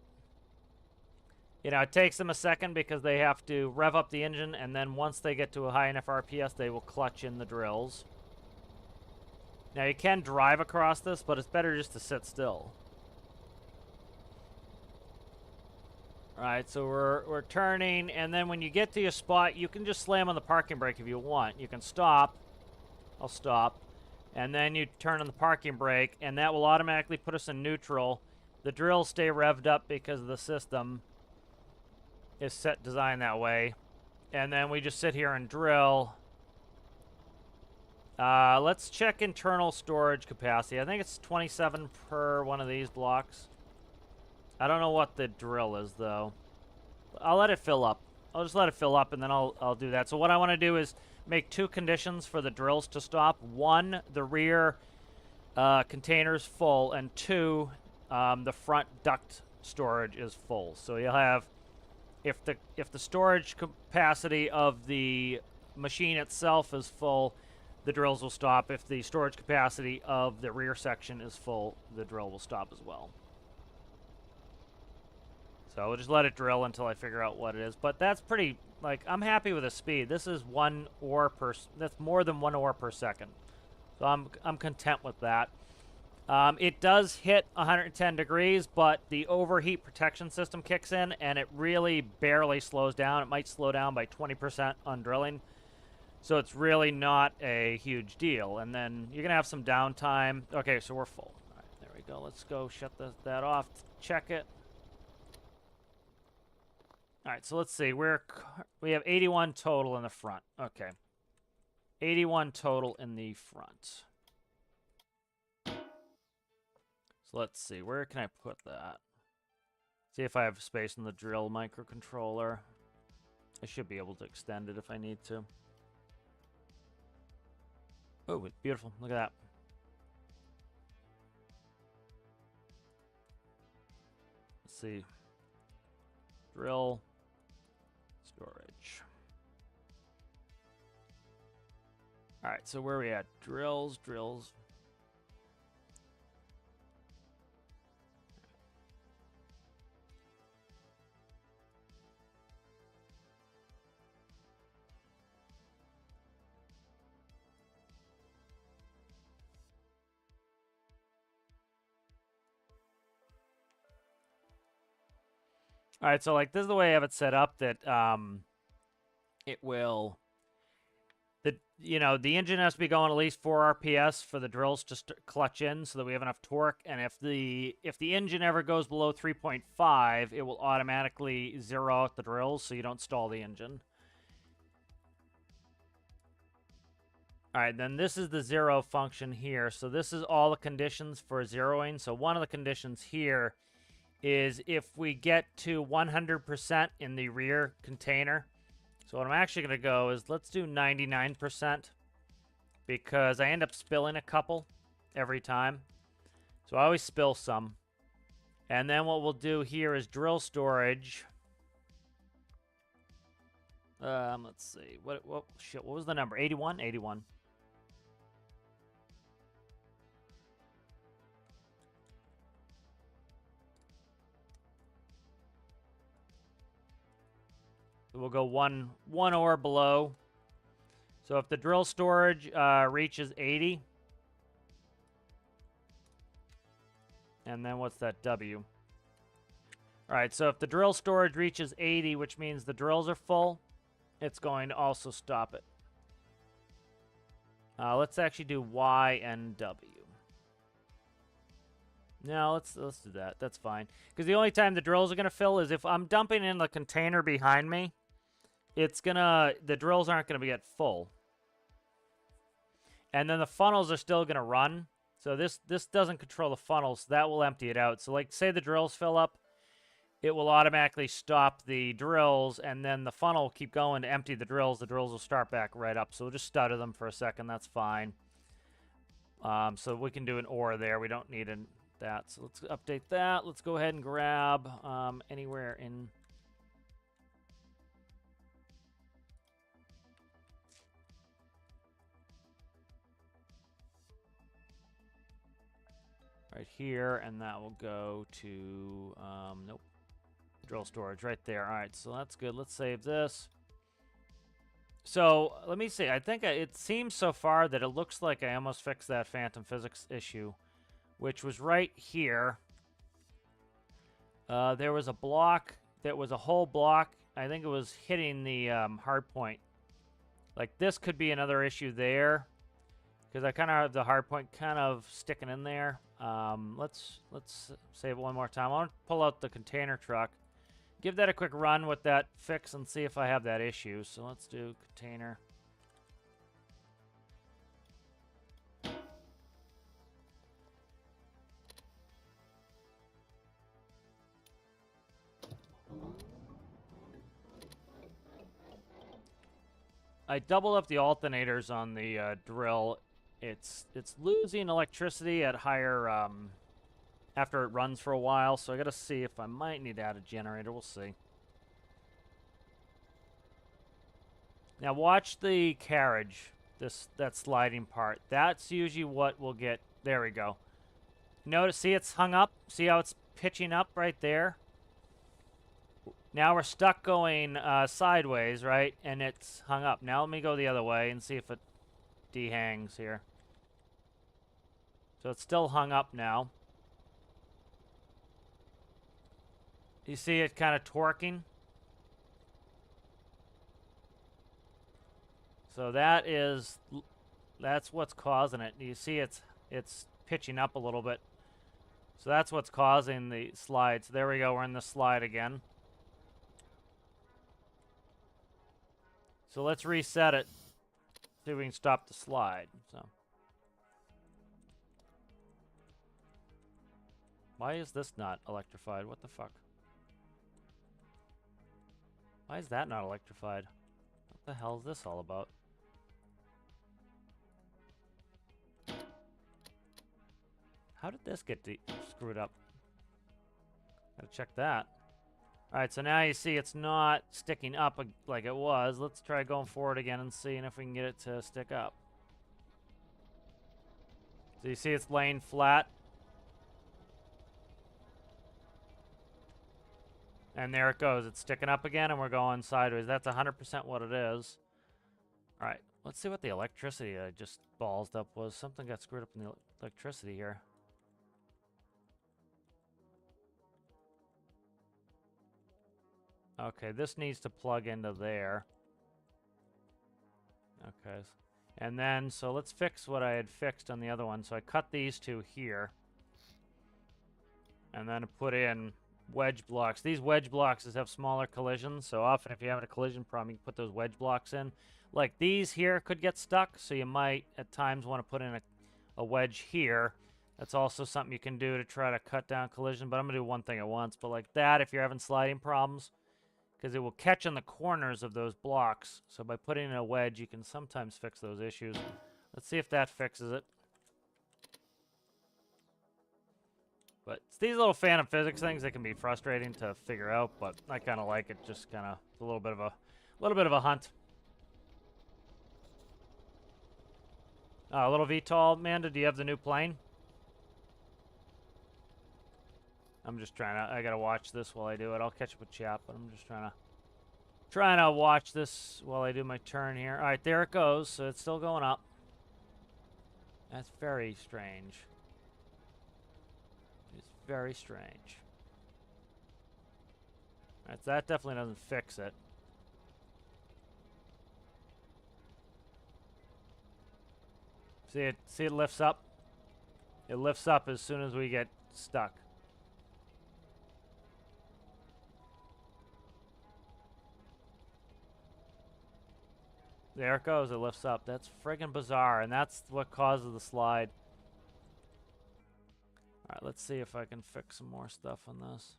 You know, it takes them a second because they have to rev up the engine, and then once they get to a high enough RPS, they will clutch in the drills. Now, you can drive across this, but it's better just to sit still. All right, so we're turning, and then when you get to your spot, you can just slam on the parking brake if you want. You can stop. I'll stop. And then you turn on the parking brake, and that will automatically put us in neutral. The drills stay revved up because the system is designed that way. And then we just sit here and drill. Let's check internal storage capacity. I think it's 27 per one of these blocks. I don't know what the drill is, though. I'll let it fill up. I'll just let it fill up, and then I'll do that. So what I want to do is make two conditions for the drills to stop. One, the rear container's full, and two, the front duct storage is full. So you'll have, if the storage capacity of the machine itself is full, the drills will stop. If the storage capacity of the rear section is full, the drill will stop as well. So we'll just let it drill until I figure out what it is. But that's pretty, like, I'm happy with the speed. This is that's more than 1 ore per second. So I'm content with that. It does hit 110 degrees, but the overheat protection system kicks in, and it really barely slows down. It might slow down by 20% on drilling. So it's really not a huge deal. And then you're going to have some downtime. Okay, so we're full. All right, there we go. Let's go shut that off. Check it. All right, so let's see. We have 81 total in the front. Okay. 81 total in the front. So let's see. Where can I put that? See if I have space in the drill microcontroller. I should be able to extend it if I need to. Oh, beautiful. Look at that. Let's see. Drill. Storage. All right, so where are we at? Drills. All right, so like this is the way I have it set up that it will the engine has to be going at least 4 RPS for the drills to clutch in so that we have enough torque, and if the engine ever goes below 3.5, it will automatically zero out the drills so you don't stall the engine. All right, then this is the zero function here. So this is all the conditions for zeroing. So one of the conditions here is if we get to 100% in the rear container. So what I'm actually going to go is let's do 99% because I end up spilling a couple every time. So I always spill some. And then what we'll do here is drill storage. Let's see. What was the number? 81? 81. We'll go one ore below. So if the drill storage reaches 80, and then what's that W? All right, so if the drill storage reaches 80, which means the drills are full, it's going to also stop it. Let's actually do Y and W. No, let's do that. That's fine. Because the only time the drills are going to fill is if I'm dumping in the container behind me, the drills aren't going to get full. And then the funnels are still going to run. So this doesn't control the funnels. So that will empty it out. So like say the drills fill up, it will automatically stop the drills, and then the funnel will keep going to empty the drills. The drills will start back right up. So we'll just stutter them for a second. That's fine. So we can do an OR there. We don't need that. So let's update that. Let's go ahead and grab anywhere in... right here, and that will go to... nope. Drill storage right there. All right, so that's good. Let's save this. So let me see. I think it seems so far that it looks like I almost fixed that phantom physics issue, which was right here. There was a block that was a whole block. I think it was hitting the hard point. Like this could be another issue there, because I kind of have the hard point kind of sticking in there. Let's save it one more time. I want to pull out the container truck. Give that a quick run with that fix and see if I have that issue. So let's do container. I doubled up the alternators on the drill. It's losing electricity at higher after it runs for a while, so I gotta see if I might need to add a generator. We'll see. Now watch the carriage, that sliding part. That's usually what will get... There we go. Notice, see it's hung up? See how it's pitching up right there? Now we're stuck going sideways, right? And it's hung up. Now let me go the other way and see if it dehangs here. So it's still hung up now. You see it kind of torquing? So that's what's causing it. You see it's pitching up a little bit. So that's what's causing the slide. So there we go, we're in the slide again. So let's reset it. See if we can stop the slide. So why is this not electrified? What the fuck? Why is that not electrified? What the hell is this all about? How did this get screwed up? Gotta check that. Alright, so now you see it's not sticking up like it was. Let's try going forward again and seeing if we can get it to stick up. So you see it's laying flat. And there it goes. It's sticking up again, and we're going sideways. That's 100% what it is. All right, let's see what the electricity I just ballsed up was. Something got screwed up in the electricity here. Okay, this needs to plug into there. Okay, and then, so let's fix what I had fixed on the other one. So I cut these two here. And then put in wedge blocks. These wedge blocks have smaller collisions, so often if you're having a collision problem, you can put those wedge blocks in. Like these here could get stuck, so you might at times want to put in a wedge here. That's also something you can do to try to cut down collision, but I'm going to do one thing at once. But like that, if you're having sliding problems, because it will catch on the corners of those blocks, so by putting in a wedge, you can sometimes fix those issues. Let's see if that fixes it. But it's these little phantom physics things that can be frustrating to figure out, but I kind of like it. Just kind of a little bit of a hunt. A little VTOL, Amanda. Do you have the new plane? I'm just trying to. I gotta watch this while I do it. I'll catch up with chat, but I'm just trying to watch this while I do my turn here. All right, there it goes. So it's still going up. That's very strange. Very strange. Alright, so that definitely doesn't fix it. See it lifts up? It lifts up as soon as we get stuck. There it goes, it lifts up. That's friggin' bizarre, and that's what causes the slide. Alright, let's see if I can fix some more stuff on this.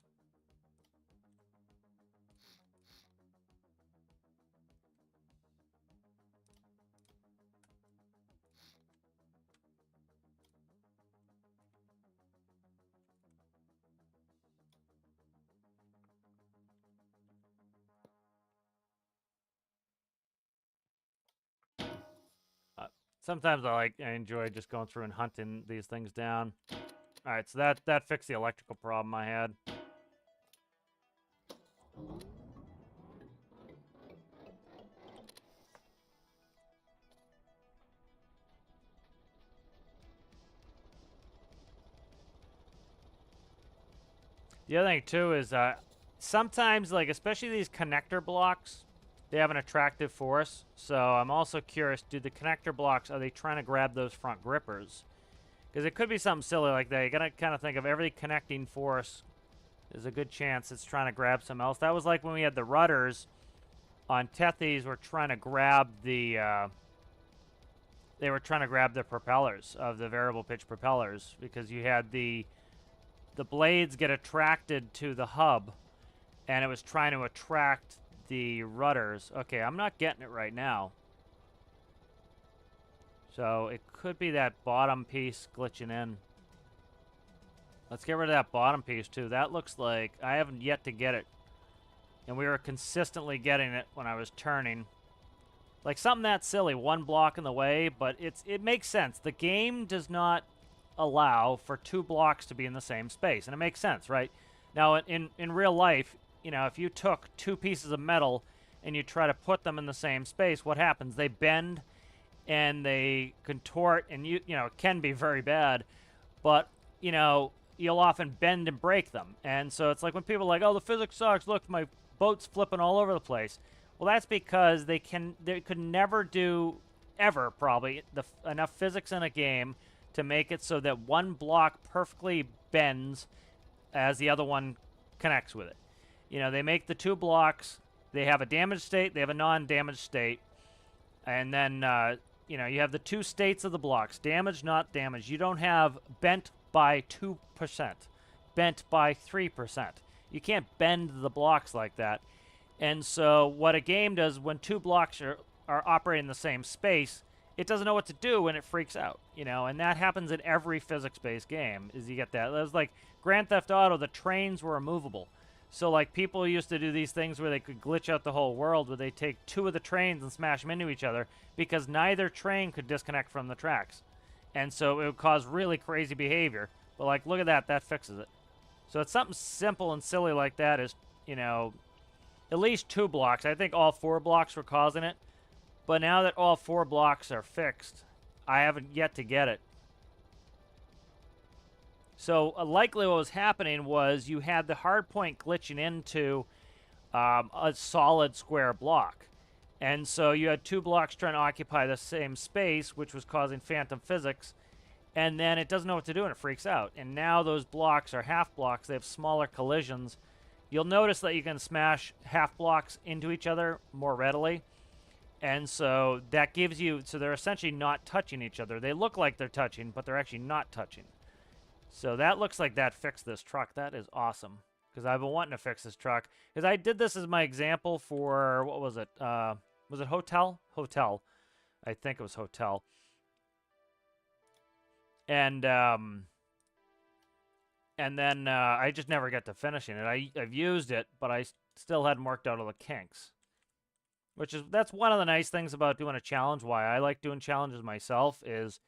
Sometimes I enjoy just going through and hunting these things down. Alright, so that fixed the electrical problem I had. The other thing too is sometimes, like, especially these connector blocks, they have an attractive force. So I'm also curious, do the connector blocks, are they trying to grab those front grippers? Because it could be something silly like that. You gotta kind of think of every connecting force. There's a good chance it's trying to grab something else. That was like when we had the rudders on Tethys were trying to grab the they were trying to grab the propellers of the variable pitch propellers, because you had the blades get attracted to the hub, and it was trying to attract the rudders. Okay, I'm not getting it right now. So it could be that bottom piece glitching in. Let's get rid of that bottom piece too. That looks like I haven't yet to get it. And we were consistently getting it when I was turning. Like something that silly, one block in the way, but it makes sense. The game does not allow for two blocks to be in the same space, and it makes sense, right? Now, in real life, you know, if you took two pieces of metal and you try to put them in the same space, what happens? They bend and they contort, and you know, it can be very bad, but, you know, you'll often bend and break them. And so it's like when people are like, oh, the physics sucks, look, my boat's flipping all over the place. Well, that's because they could never do, ever probably, enough physics in a game to make it so that one block perfectly bends as the other one connects with it. You know, they make the two blocks, they have a damaged state, they have a non-damaged state, and then, you know, you have the two states of the blocks, damaged, not damaged. You don't have bent by 2%, bent by 3%. You can't bend the blocks like that. And so what a game does when two blocks are operating in the same space, it doesn't know what to do when it freaks out, you know, and that happens in every physics-based game, is you get that. It was like Grand Theft Auto, the trains were immovable. So, like, people used to do these things where they could glitch out the whole world, where they take two of the trains and smash them into each other, because neither train could disconnect from the tracks. And so it would cause really crazy behavior. But, like, look at that. That fixes it. So it's something simple and silly like that is, you know, at least two blocks. I think all four blocks were causing it. But now that all four blocks are fixed, I haven't yet to get it. So likely what was happening was you had the hard point glitching into a solid square block. And so you had two blocks trying to occupy the same space, which was causing phantom physics. And then it doesn't know what to do and it freaks out. And now those blocks are half blocks. They have smaller collisions. You'll notice that you can smash half blocks into each other more readily. And so that gives you, so they're essentially not touching each other. They look like they're touching, but they're actually not touching. So that looks like that fixed this truck. That is awesome, because I've been wanting to fix this truck. Because I did this as my example for, what was it? Was it Hotel? Hotel. I think it was Hotel. And then I just never got to finishing it. I've used it, but I still hadn't worked out all the kinks. That's one of the nice things about doing a challenge. Why I like doing challenges myself is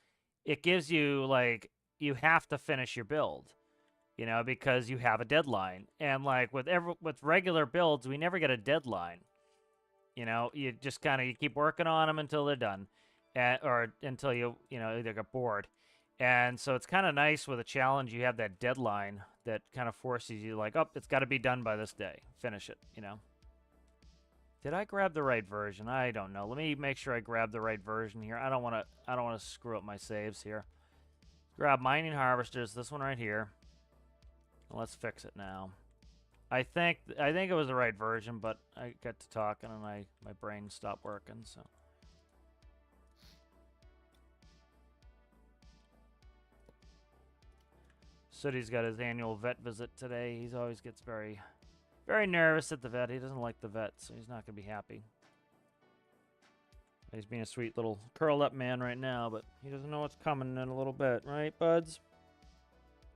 it gives you, like, you have to finish your build, you know, because you have a deadline. And like with regular builds, we never get a deadline. You know, you just kind of, you keep working on them until they're done, or until you know, either get bored. And so it's kind of nice with a challenge. You have that deadline that kind of forces you like, oh, it's got to be done by this day. Finish it, you know. Did I grab the right version? I don't know. Let me make sure I grab the right version here. I don't want to screw up my saves here. Grab mining harvesters, this one right here. And let's fix it now. I think it was the right version, but I got to talking and my brain stopped working, so. Sooty's got his annual vet visit today. He always gets very, very nervous at the vet. He doesn't like the vet, so he's not going to be happy. He's being a sweet little curled up man right now, but he doesn't know what's coming in a little bit, right, buds?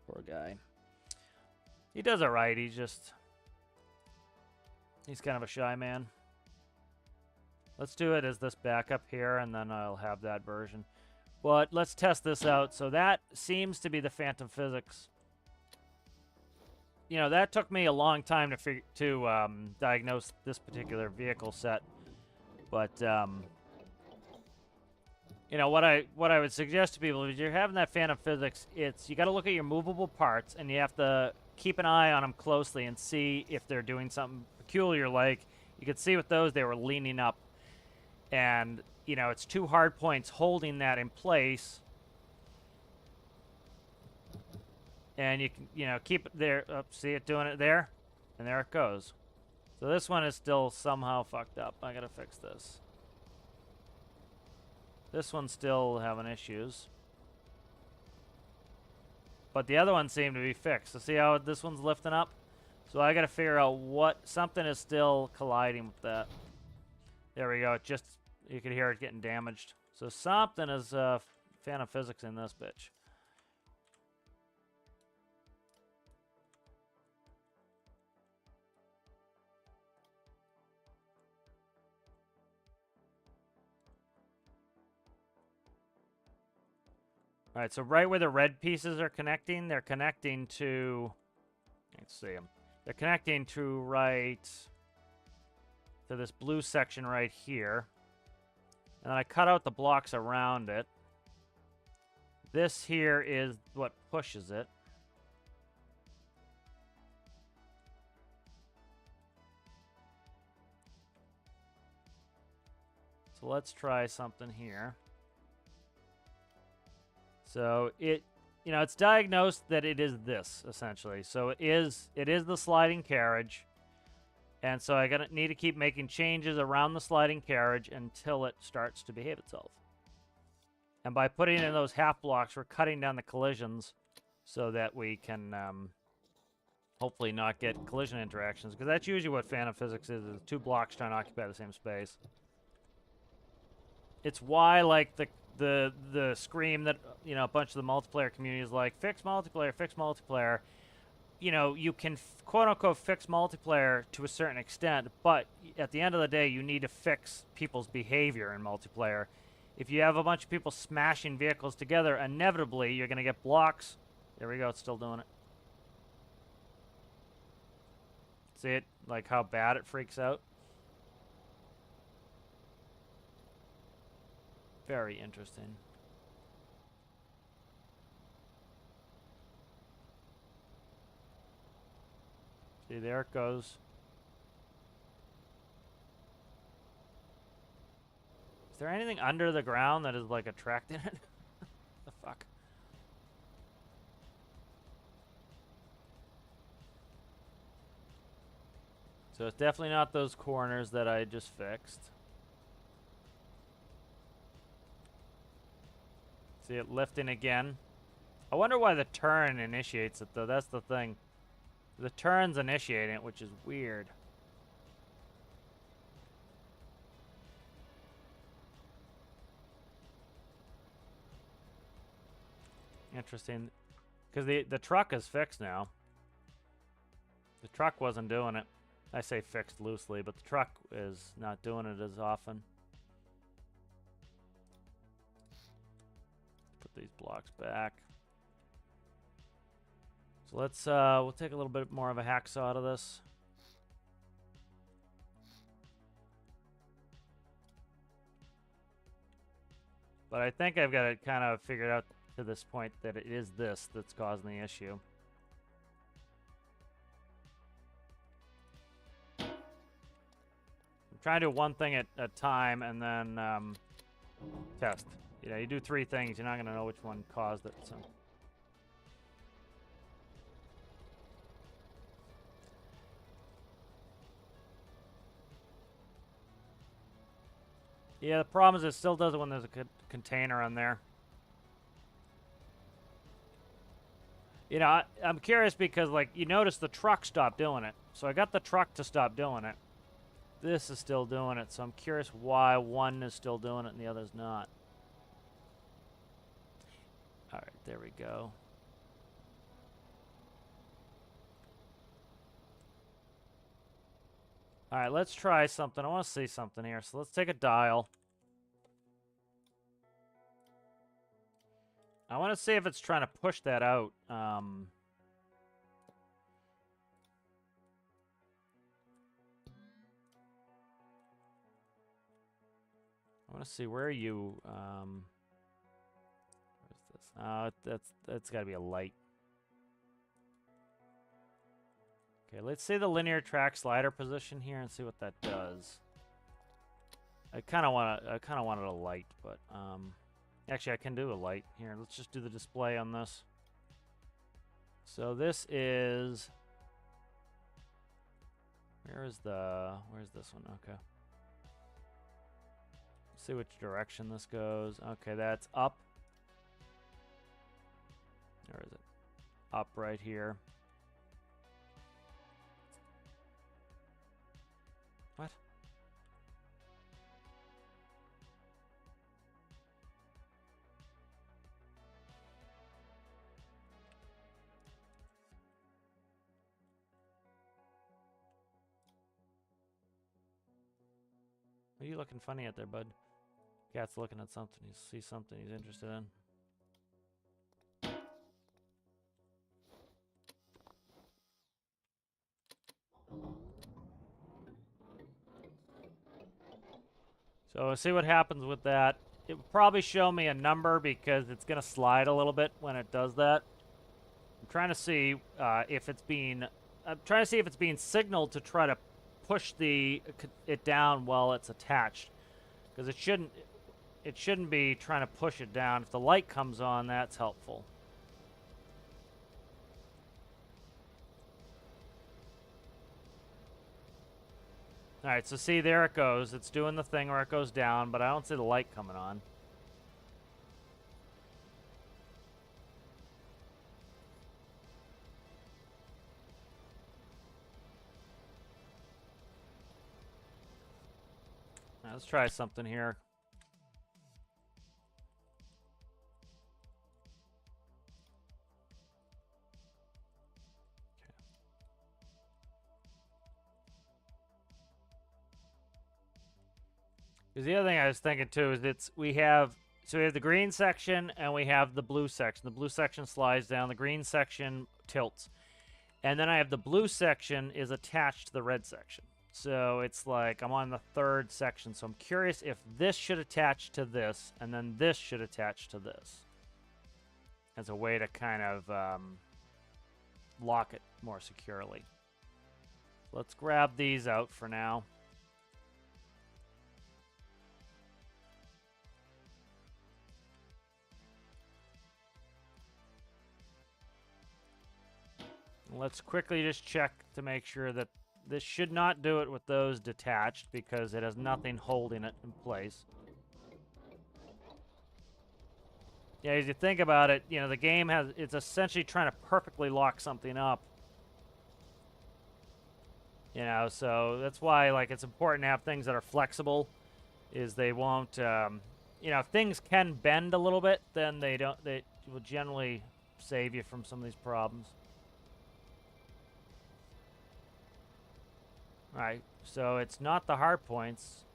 Poor guy. He does all right. He's kind of a shy man. Let's do it as this backup here, and then I'll have that version. But let's test this out. So that seems to be the phantom physics. You know, that took me a long time to diagnose this particular vehicle set. But you know, what I would suggest to people is you're having that phantom physics. It's you got to look at your movable parts, and you have to keep an eye on them closely and see if they're doing something peculiar. Like you could see with those, they were leaning up, and you know, it's two hard points holding that in place. And you can, you know, keep it there. Oh, see it doing it there? And there it goes. So this one is still somehow fucked up. I gotta fix this. This one's still having issues. But the other one seemed to be fixed. So see how this one's lifting up? So I gotta figure out something is still colliding with that. There we go. It just, you could hear it getting damaged. So something is phantom physics in this bitch. All right, so right where the red pieces are connecting, they're connecting to, let's see them. They're connecting to this blue section right here. And then I cut out the blocks around it. This here is what pushes it. So let's try something here. So it, you know, it's diagnosed that it is this essentially. So it is the sliding carriage, and so I need to keep making changes around the sliding carriage until it starts to behave itself. And by putting in those half blocks, we're cutting down the collisions so that we can hopefully not get collision interactions, because that's usually what phantom physics is two blocks trying to occupy the same space. It's why, like, the scream that, you know, a bunch of the multiplayer community is like, fix multiplayer, fix multiplayer. You know, you can quote-unquote fix multiplayer to a certain extent, but at the end of the day, you need to fix people's behavior in multiplayer. If you have a bunch of people smashing vehicles together, inevitably, you're going to get blocks. There we go, it's still doing it. See it? Like how bad it freaks out? Very interesting. See, there it goes. Is there anything under the ground that is, like, attracting it? The fuck? So it's definitely not those corners that I just fixed. See it lifting again. I wonder why the turn initiates it, though. That's the thing. The turn's initiating it, which is weird. Interesting. Because the truck is fixed now. The truck wasn't doing it. I say fixed loosely, but the truck is not doing it as often. Put these blocks back. So let's we'll take a little bit more of a hacksaw to this. But I think I've got it kind of figured out to this point that it is this that's causing the issue. I'm trying to do one thing at a time and then test. You know, you do 3 things, you're not going to know which one caused it. So. Yeah, the problem is it still does it when there's a container on there. You know, I'm curious because, like, you notice the truck stopped doing it. So I got the truck to stop doing it. This is still doing it, so I'm curious why one is still doing it and the other's not. All right, there we go. All right, let's try something. I want to see something here. So let's take a dial. I want to see if it's trying to push that out. I want to see where you. Where's this? That's got to be a light. Okay, let's see the linear track slider position here and see what that does. I kind of wanted a light, but actually I can do a light here. Let's just do the display on this. So this is where's this one? Okay. Let's see which direction this goes. Okay, that's up. Or is it up right here? What? Are you looking funny at there, bud? Cat's looking at something. He sees something he's interested in. So we'll see what happens with that. It will probably show me a number because it's going to slide a little bit when it does that. I'm trying to see if it's being... I'm trying to see if it's being signaled to try to push it down while it's attached. Because it shouldn't be trying to push it down. If the light comes on, that's helpful. All right, so see, there it goes. It's doing the thing where it goes down, but I don't see the light coming on. Now, let's try something here. Because the other thing I was thinking too is we have the green section and we have the blue section. The blue section slides down, the green section tilts. And then I have the blue section is attached to the red section. So it's like I'm on the 3rd section. So I'm curious if this should attach to this and then this should attach to this. As a way to kind of lock it more securely. Let's grab these out for now. Let's quickly just check to make sure that this should not do it with those detached because it has nothing holding it in place. Yeah, as you think about it, you know, the game it's essentially trying to perfectly lock something up. You know, so that's why, like, it's important to have things that are flexible, is they won't, you know, if things can bend a little bit, then they will generally save you from some of these problems. Right, so it's not the hard points.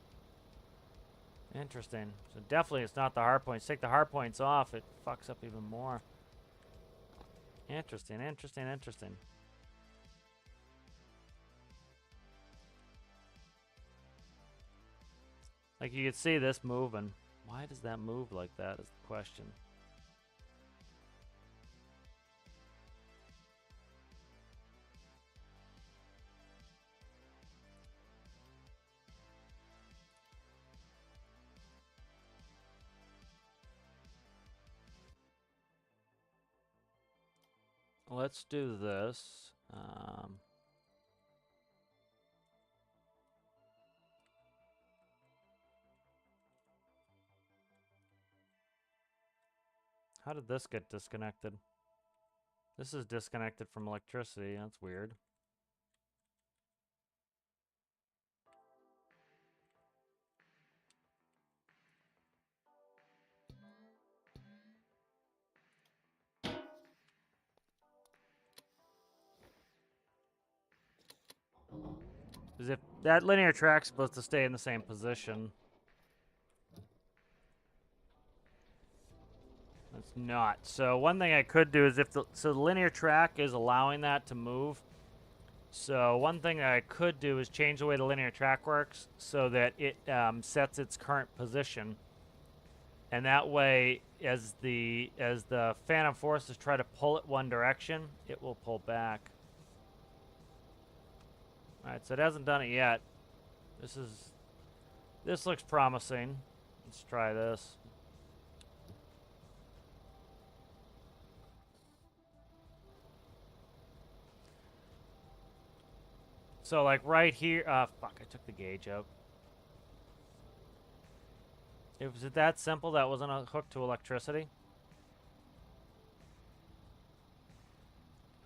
Interesting. So definitely it's not the hard points. Take the hard points off, it fucks up even more. Interesting, interesting, interesting. Like you can see this moving. Why does that move like that is the question. let's do this. How did this get disconnected? This is disconnected from electricity. That's weird. Because if that linear track's supposed to stay in the same position. It's not. So one thing I could do is if the linear track is allowing that to move. So one thing that I could do is change the way the linear track works so that it sets its current position. And that way, as the phantom forces try to pull it one direction, it will pull back. All right, so it hasn't done it yet. This looks promising. Let's try this. So like right here, fuck, I took the gauge out. Was it that simple? That wasn't hooked to electricity?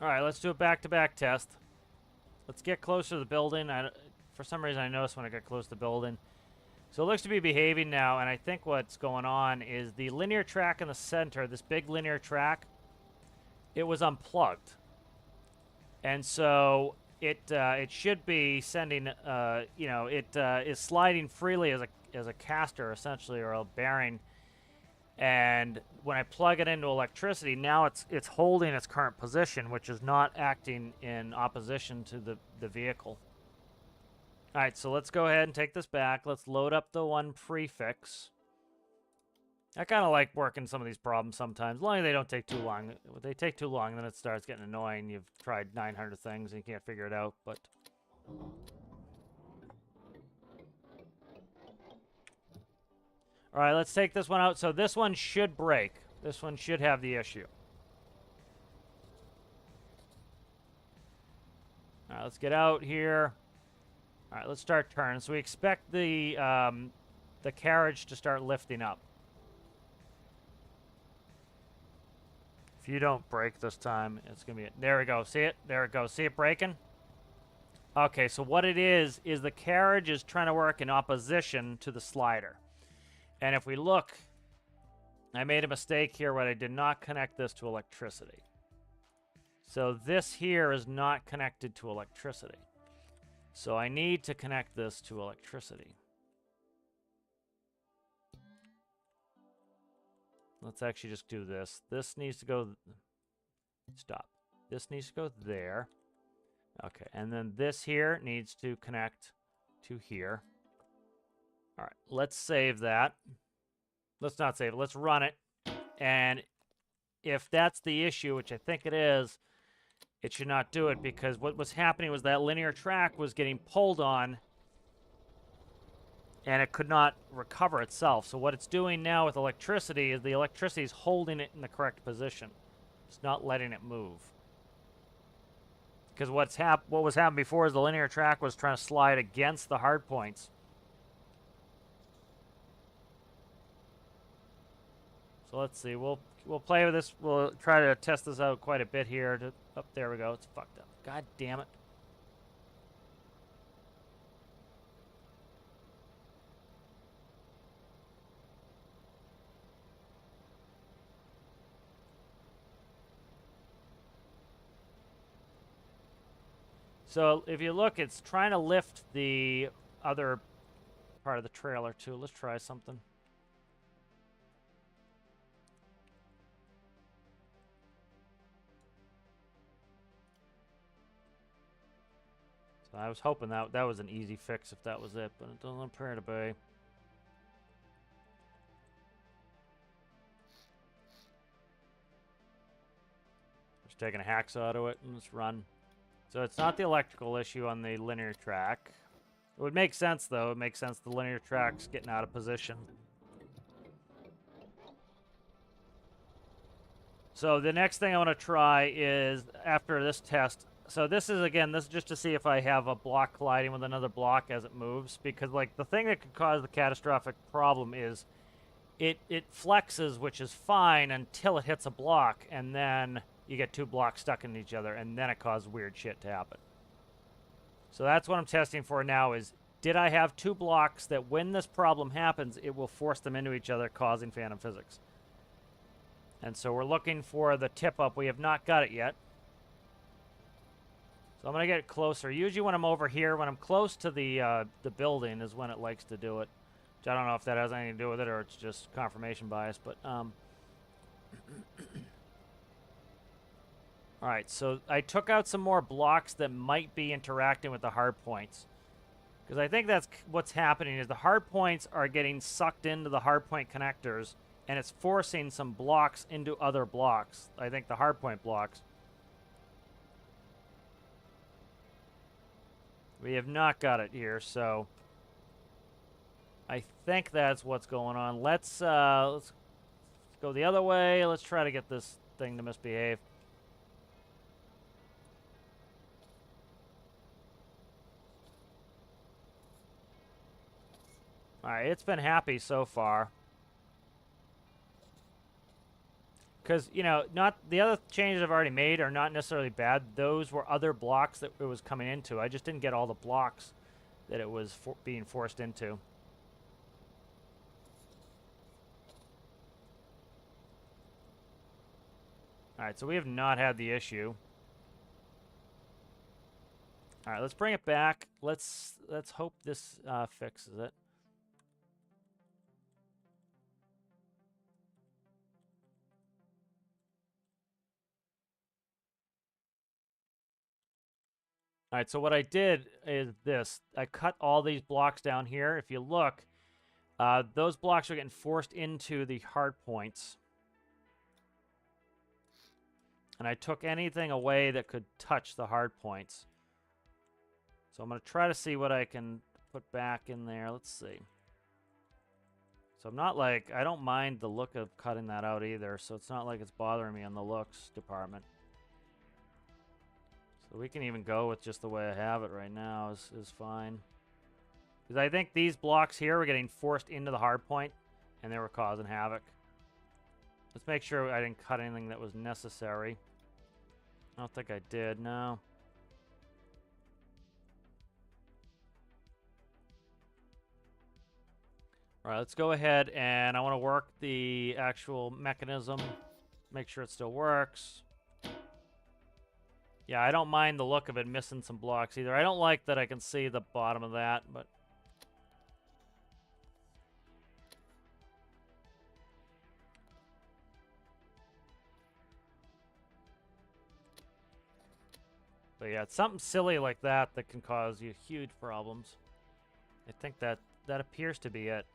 All right, let's do a back-to-back test. Let's get closer to the building. For some reason, I noticed when I got close to the building. So it looks to be behaving now, and I think what's going on is the linear track in the center, this big linear track, it was unplugged. And so it should be sending, it is sliding freely as a caster, essentially, or a bearing. And when I plug it into electricity, now it's holding its current position, which is not acting in opposition to the vehicle. All right, so let's go ahead and take this back. Let's load up the one prefix. I kind of like working some of these problems sometimes, as long as they don't take too long. If they take too long, then it starts getting annoying. You've tried 900 things and you can't figure it out, but... All right, let's take this one out. So this one should break. This one should have the issue. All right, let's get out here. All right, let's start turning. So we expect the carriage to start lifting up. If you don't break this time, it's going to be... There we go. See it? There it goes. See it breaking? Okay, so what it is the carriage is trying to work in opposition to the slider. And if we look, I made a mistake here where I did not connect this to electricity. So this here is not connected to electricity. So I need to connect this to electricity. Let's actually just do this. This needs to go... Stop. This needs to go there. Okay, and then this here needs to connect to here. All right, let's save that. Let's not save it. Let's run it. And if that's the issue, which I think it is, it should not do it because what was happening was that linear track was getting pulled on and it could not recover itself. So what it's doing now with electricity is the electricity is holding it in the correct position. It's not letting it move. Because what was happening before is the linear track was trying to slide against the hard points. So let's see. We'll play with this. We'll try to test this out quite a bit here. There we go. It's fucked up. God damn it. So if you look, it's trying to lift the other part of the trailer too. Let's try something. So I was hoping that was an easy fix if that was it, but it doesn't appear to be. Just taking a hacksaw to it and let's run. So it's not the electrical issue on the linear track. It would make sense, though. It makes sense the linear track's getting out of position. So the next thing I want to try is after this test. So this is, again, this is just to see if I have a block colliding with another block as it moves, because like the thing that could cause the catastrophic problem is it flexes, which is fine until it hits a block, and then you get two blocks stuck in each other, and then it causes weird shit to happen. So that's what I'm testing for now is, did I have two blocks that when this problem happens, it will force them into each other, causing phantom physics? And so we're looking for the tip up. We have not got it yet. So I'm going to get closer. Usually when I'm over here, when I'm close to the building is when it likes to do it. Which I don't know if that has anything to do with it or it's just confirmation bias. But all right, so I took out some more blocks that might be interacting with the hard points. Because I think that's what's happening is the hard points are getting sucked into the hard point connectors, and it's forcing some blocks into other blocks. I think the hardpoint blocks. We have not got it here, so I think that's what's going on. Let's go the other way. Let's try to get this thing to misbehave. All right, it's been happy so far. Because, you know, not the other changes I've already made are not necessarily bad. Those were other blocks that it was coming into. I just didn't get all the blocks that it was being forced into. All right, so we have not had the issue. All right, let's bring it back. Let's hope this fixes it. All right, so what I did is this. I cut all these blocks down here. If you look, those blocks are getting forced into the hard points. And I took anything away that could touch the hard points. So I'm going to try to see what I can put back in there. Let's see. So I'm not like, I don't mind the look of cutting that out either. So it's not like it's bothering me on the looks department. So we can even go with just the way I have it right now is fine. Because I think these blocks here were getting forced into the hard point, and they were causing havoc. Let's make sure I didn't cut anything that was necessary. I don't think I did, no. All right, let's go ahead, and I want to work the actual mechanism. Make sure it still works. Yeah, I don't mind the look of it missing some blocks either. I don't like that I can see the bottom of that, but... But yeah, it's something silly like that that can cause you huge problems. I think that appears to be it.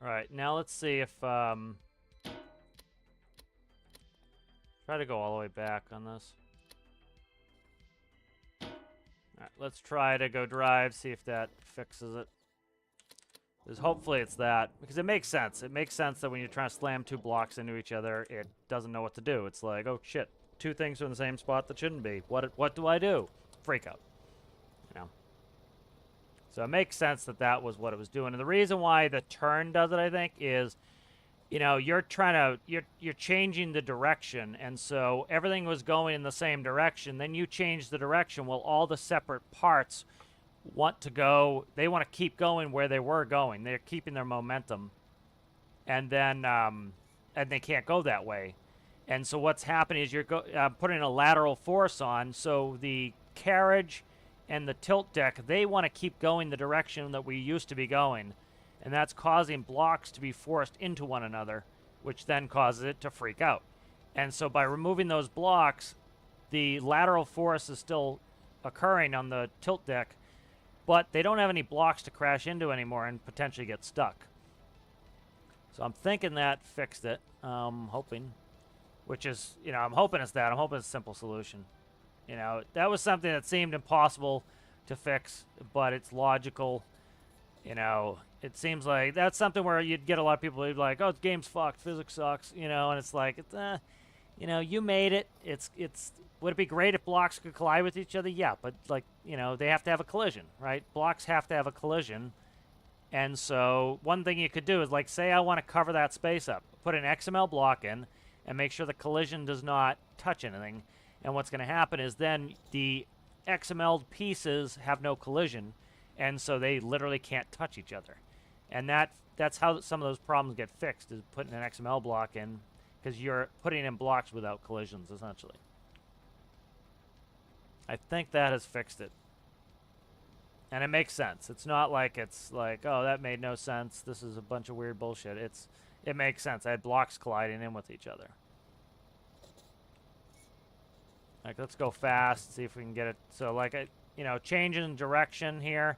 Alright, now let's see if, try to go all the way back on this. Alright, let's try to go drive, see if that fixes it. Because hopefully it's that. Because it makes sense. It makes sense that when you're trying to slam two blocks into each other, it doesn't know what to do. It's like, oh shit, two things are in the same spot that shouldn't be. What do I do? Freak out. You know? So it makes sense that that was what it was doing. And the reason why the turn does it, I think, is, you know, you're changing the direction. And so everything was going in the same direction. Then you change the direction. Well, all the separate parts want to go, they want to keep going where they were going. They're keeping their momentum. And then, and they can't go that way. And so what's happening is you're putting a lateral force on. So the carriage and the tilt deck, they want to keep going the direction that we used to be going. And that's causing blocks to be forced into one another, which then causes it to freak out. And so by removing those blocks, the lateral force is still occurring on the tilt deck, but they don't have any blocks to crash into anymore and potentially get stuck. So I'm thinking that fixed it. Hoping. Which is, you know, I'm hoping it's that. I'm hoping it's a simple solution. You know, that was something that seemed impossible to fix, but it's logical. You know, it seems like that's something where you'd get a lot of people who'd be like, oh, the game's fucked, physics sucks, you know, and it's like, you know, you made it. Would it be great if blocks could collide with each other? Yeah, but, like, you know, they have to have a collision, right? Blocks have to have a collision. And so one thing you could do is, like, say I want to cover that space up. Put an XML block in and make sure the collision does not touch anything. And what's going to happen is then the XML pieces have no collision, and so they literally can't touch each other. And that's how some of those problems get fixed, is putting an XML block in, because you're putting in blocks without collisions, essentially. I think that has fixed it. And it makes sense. It's not like it's like, oh, that made no sense. This is a bunch of weird bullshit. It makes sense. I had blocks colliding in with each other. Like, let's go fast, see if we can get it. So, like, you know, changing direction here.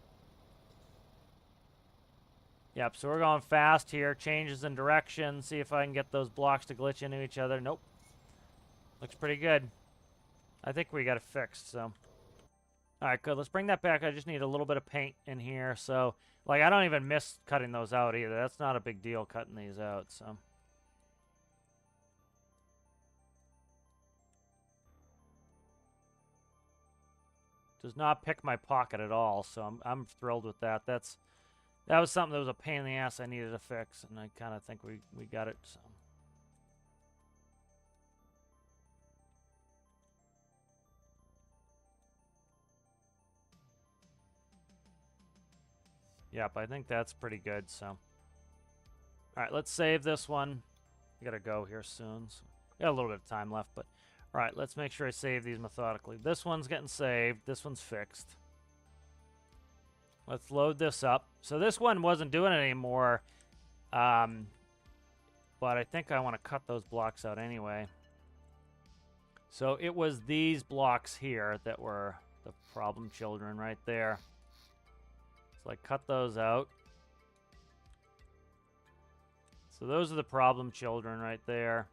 Yep, so we're going fast here. Changes in direction. See if I can get those blocks to glitch into each other. Nope. Looks pretty good. I think we got it fixed, so. All right, good. Let's bring that back. I just need a little bit of paint in here. So, like, I don't even miss cutting those out either. That's not a big deal cutting these out, so. Does not pick my pocket at all, so I'm thrilled with that. That was something that was a pain in the ass I needed to fix, and I kind of think we got it, so. Yep, I think that's pretty good, so. All right, let's save this one. I gotta go here soon. So got a little bit of time left, but all right, let's make sure I save these methodically. This one's getting saved. This one's fixed. Let's load this up. So this one wasn't doing it anymore, but I think I want to cut those blocks out anyway. So it was these blocks here that were the problem children right there. So I cut those out. So those are the problem children right there.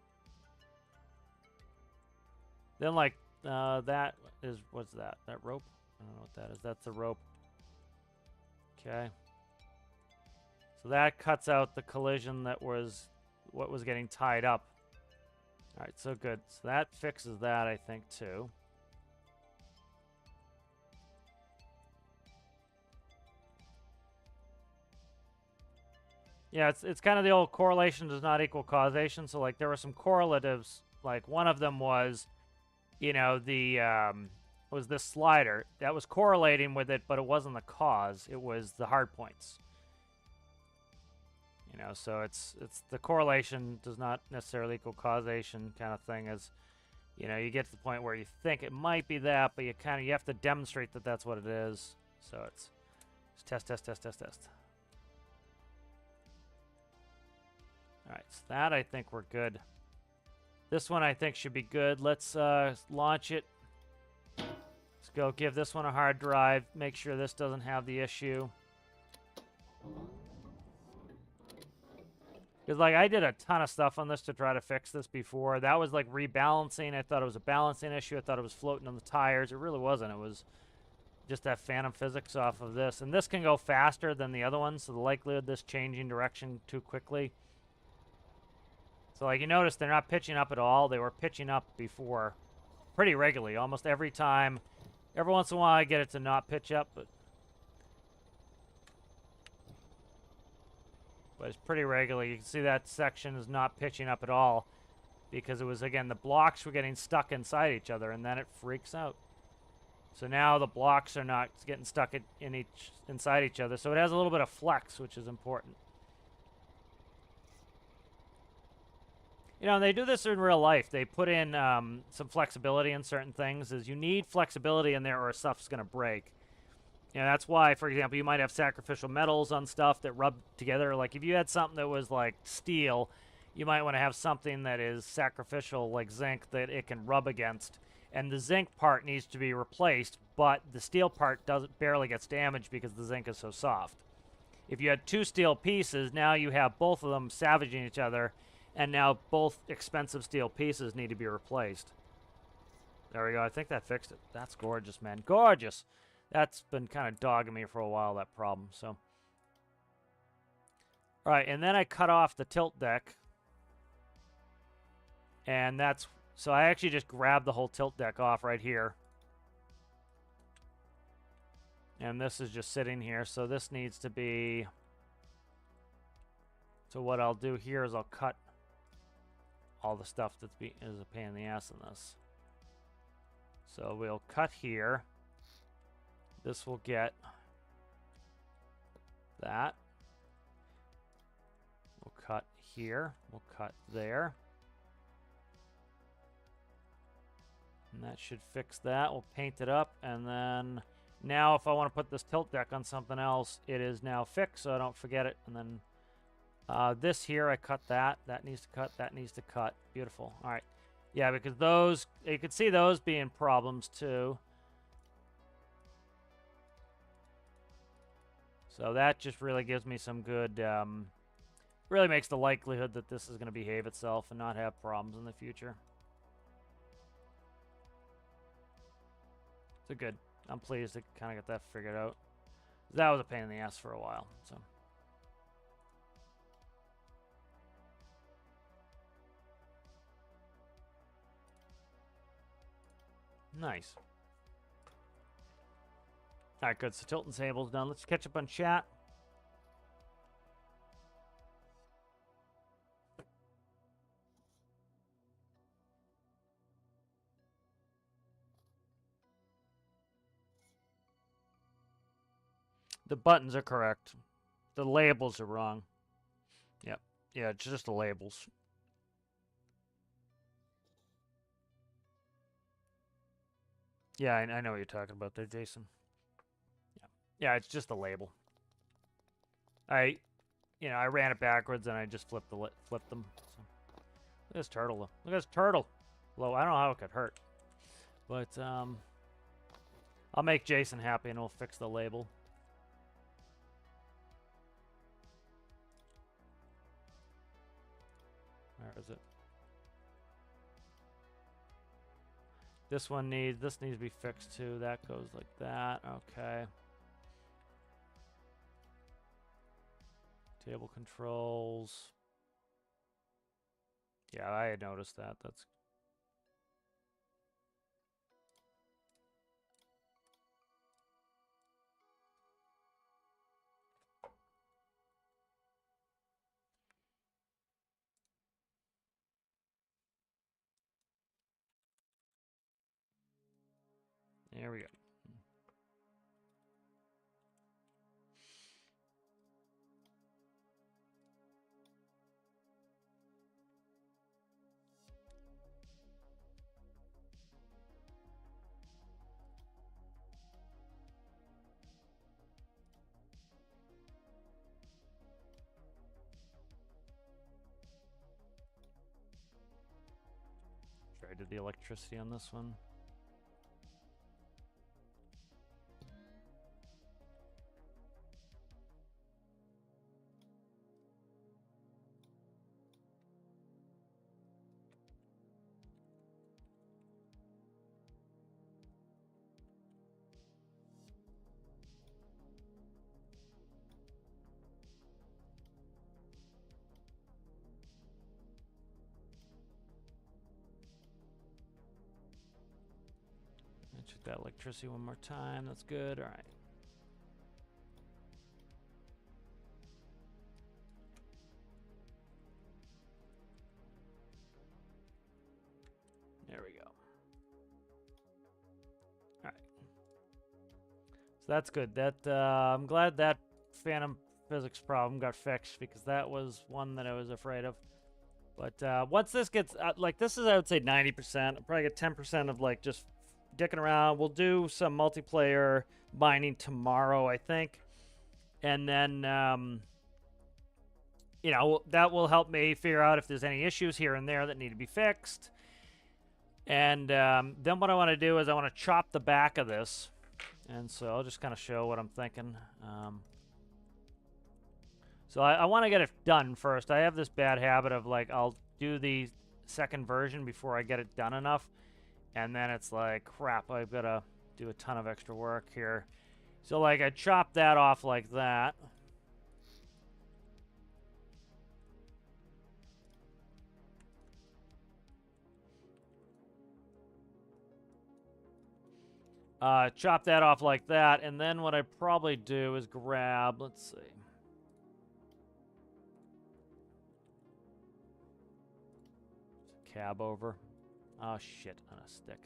Then, like, that is, what's that? That rope? I don't know what that is. That's the rope. Okay. So that cuts out the collision that was what was getting tied up. All right, so good. So that fixes that, I think, too. Yeah, it's kind of the old correlation does not equal causation. So, like, there were some correlatives. Like, one of them was, you know, was this slider that was correlating with it, but it wasn't the cause. It was the hard points. You know, so it's the correlation does not necessarily equal causation kind of thing. As you know, you get to the point where you think it might be that, but you have to demonstrate that that's what it is. So it's test. All right, so that I think we're good. This one I think should be good. Let's launch it. Let's go give this one a hard drive. Make sure this doesn't have the issue. Because, like, I did a ton of stuff on this to try to fix this before. That was, like, rebalancing. I thought it was a balancing issue. I thought it was floating on the tires. It really wasn't. It was just that phantom physics off of this. And this can go faster than the other one, so the likelihood of this changing direction too quickly. So, like, you notice they're not pitching up at all. They were pitching up before pretty regularly, almost every time. Every once in a while I get it to not pitch up, but it's pretty regular. You can see that section is not pitching up at all because it was, again, the blocks were getting stuck inside each other, and then it freaks out. So now the blocks are not getting stuck inside each other, so it has a little bit of flex, which is important. You know, they do this in real life. They put in some flexibility in certain things. You need flexibility in there or stuff's going to break. You know, that's why, for example, you might have sacrificial metals on stuff that rub together. Like, if you had something that was like steel, you might want to have something that is sacrificial, like zinc, that it can rub against. And the zinc part needs to be replaced, but the steel part barely gets damaged because the zinc is so soft. If you had two steel pieces, now you have both of them savaging each other, and now both expensive steel pieces need to be replaced. There we go. I think that fixed it. That's gorgeous, man. Gorgeous. That's been kind of dogging me for a while, that problem. So, all right, and then I cut off the tilt deck. And that's, so I actually just grabbed the whole tilt deck off right here. And this is just sitting here. So this needs to be, so what I'll do here is I'll cut all the stuff that's is a pain in the ass in this. So we'll cut here. This will get that. We'll cut here. We'll cut there. And that should fix that. We'll paint it up. And then now if I want to put this tilt deck on something else, it is now fixed so I don't forget it. And then this here, I cut that. That needs to cut. That needs to cut. Beautiful. All right. Yeah, because those, you could see those being problems too. So that just really gives me some good, really makes the likelihood that this is going to behave itself and not have problems in the future. So good. I'm pleased to kind of get that figured out. That was a pain in the ass for a while. So. Nice. All right, good. So tilt and sable's done. Let's catch up on chat. The buttons are correct. The labels are wrong. Yep. Yeah, it's just the labels. Yeah, I know what you're talking about there, Jason. Yeah, it's just a label. I ran it backwards and I just flipped them. So. Look at this turtle. Look at this turtle. Well, I don't know how it could hurt, but I'll make Jason happy and we'll fix the label. Where is it? This needs to be fixed too. That goes like that. Okay. Table controls. Yeah, I had noticed that. That's there we go. Sure, I did the electricity on this one. Check that electricity one more time. That's good. All right. There we go. All right. So that's good. That I'm glad that phantom physics problem got fixed because that was one that I was afraid of. But once this gets like this is, I would say 90%. I'll probably get 10% of like just dicking around. We'll do some multiplayer mining tomorrow, I think, and then you know, that will help me figure out if there's any issues here and there that need to be fixed. And then what I want to do is I want to chop the back of this, and so I'll just kind of show what I'm thinking. So I want to get it done first. I have this bad habit of like I'll do the second version before I get it done enough. And then it's like, crap, I've got to do a ton of extra work here. So, like, I chop that off like that. Chop that off like that, and then what I probably do is grab, let's see. Cab over. Oh, shit, on a stick.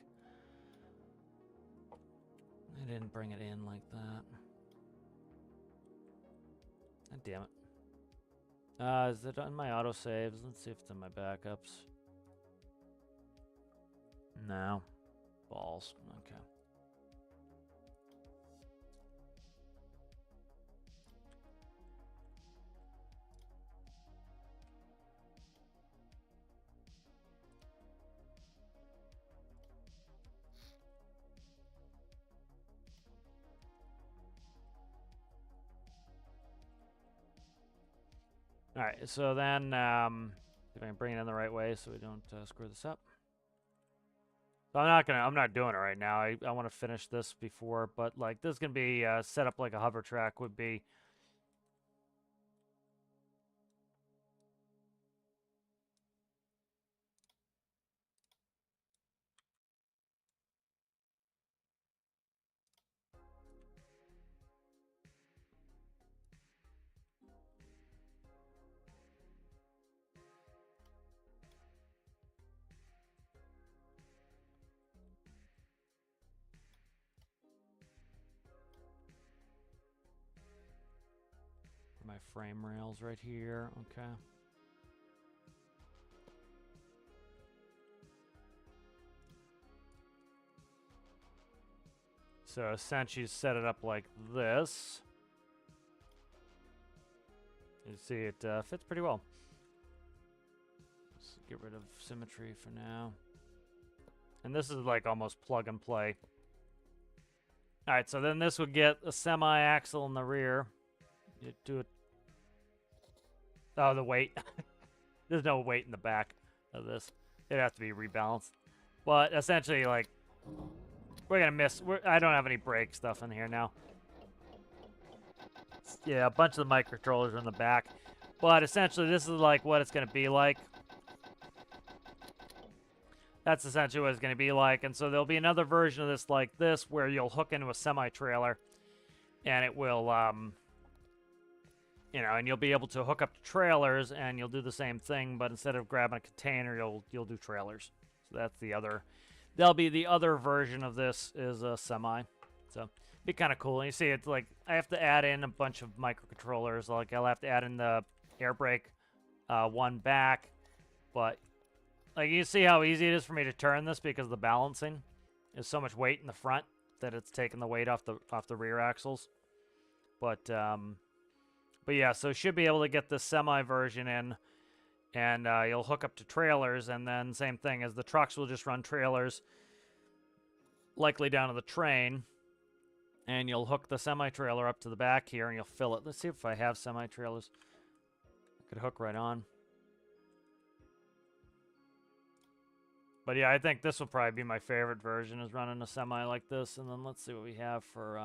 I didn't bring it in like that. God damn it. Is it on my autosaves? Let's see if it's in my backups. No. Balls. Okay. All right, so then if I can bring it in the right way so we don't screw this up. So I'm not doing it right now. I want to finish this before, but like this is gonna be set up like a hover track would be. My frame rails right here. Okay. So essentially set it up like this. You see it fits pretty well. Let's get rid of symmetry for now. And this is like almost plug and play. All right, so then this would get a semi-axle in the rear. You do it. Oh, the weight. There's no weight in the back of this. It has to be rebalanced. But essentially, like, we're gonna miss. I don't have any brake stuff in here now. Yeah, a bunch of the microcontrollers are in the back. But essentially, this is like what it's gonna be like. That's essentially what it's going to be like. And so there'll be another version of this like this where you'll hook into a semi-trailer and it will, you know, and you'll be able to hook up to trailers and you'll do the same thing, but instead of grabbing a container, you'll do trailers. So that's the other, that'll be the other version of this is a semi. So be kind of cool. And you see it's like, I have to add in a bunch of microcontrollers. Like I'll have to add in the air brake one back, but like, you see how easy it is for me to turn this because the balancing is so much weight in the front that it's taking the weight off the rear axles. But yeah, so should be able to get this semi version in, and you'll hook up to trailers, and then same thing as the trucks will just run trailers, likely down to the train, and you'll hook the semi trailer up to the back here, and you'll fill it. Let's see if I have semi trailers. I could hook right on. But yeah, I think this will probably be my favorite version, is running a semi like this. And then let's see what we have for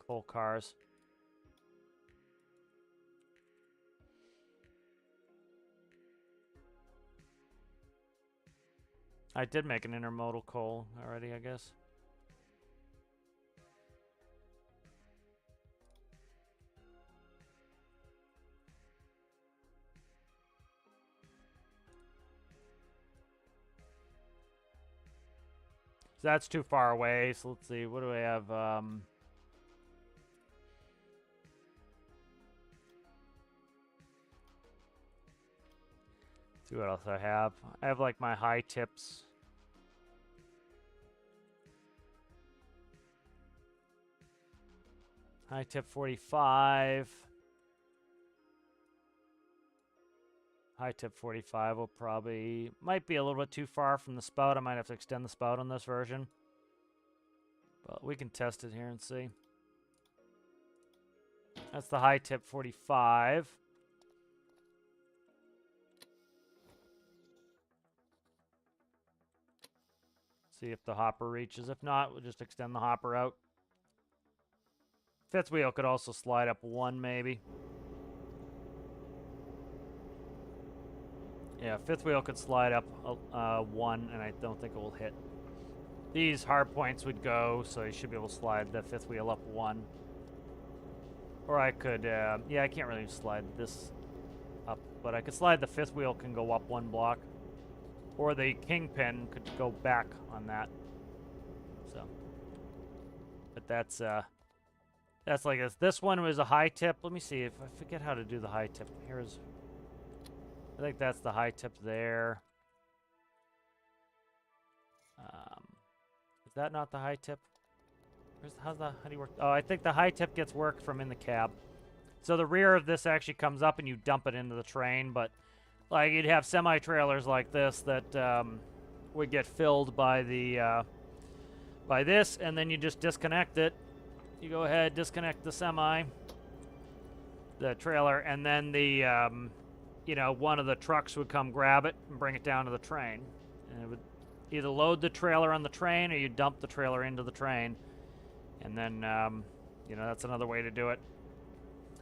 coal cars. I did make an intermodal coal already, I guess. So that's too far away. So let's see. What do I have? See what else I have. I have like my high tips. High tip 45. High tip 45 will probably, might be a little bit too far from the spout. I might have to extend the spout on this version. But we can test it here and see. That's the high tip 45. See if the hopper reaches. If not, we'll just extend the hopper out. Fifth wheel could also slide up 1, maybe. Yeah, fifth wheel could slide up 1, and I don't think it will hit. These hard points would go, so you should be able to slide the fifth wheel up 1. Or I could, yeah, I can't really slide this up, but I could slide the fifth wheel can go up 1 block. Or the kingpin could go back on that. So, but that's like this. This one was a high tip. Let me see if I forget how to do the high tip. Here's, I think that's the high tip there. Is that not the high tip? How do you work? Oh, I think the high tip gets worked from in the cab. So the rear of this actually comes up and you dump it into the train, but like you'd have semi-trailers like this that would get filled by the by this, and then you just disconnect it. You go ahead, disconnect the the trailer, and then the you know, one of the trucks would come grab it and bring it down to the train, and it would either load the trailer on the train or you dump the trailer into the train, and then you know, that's another way to do it.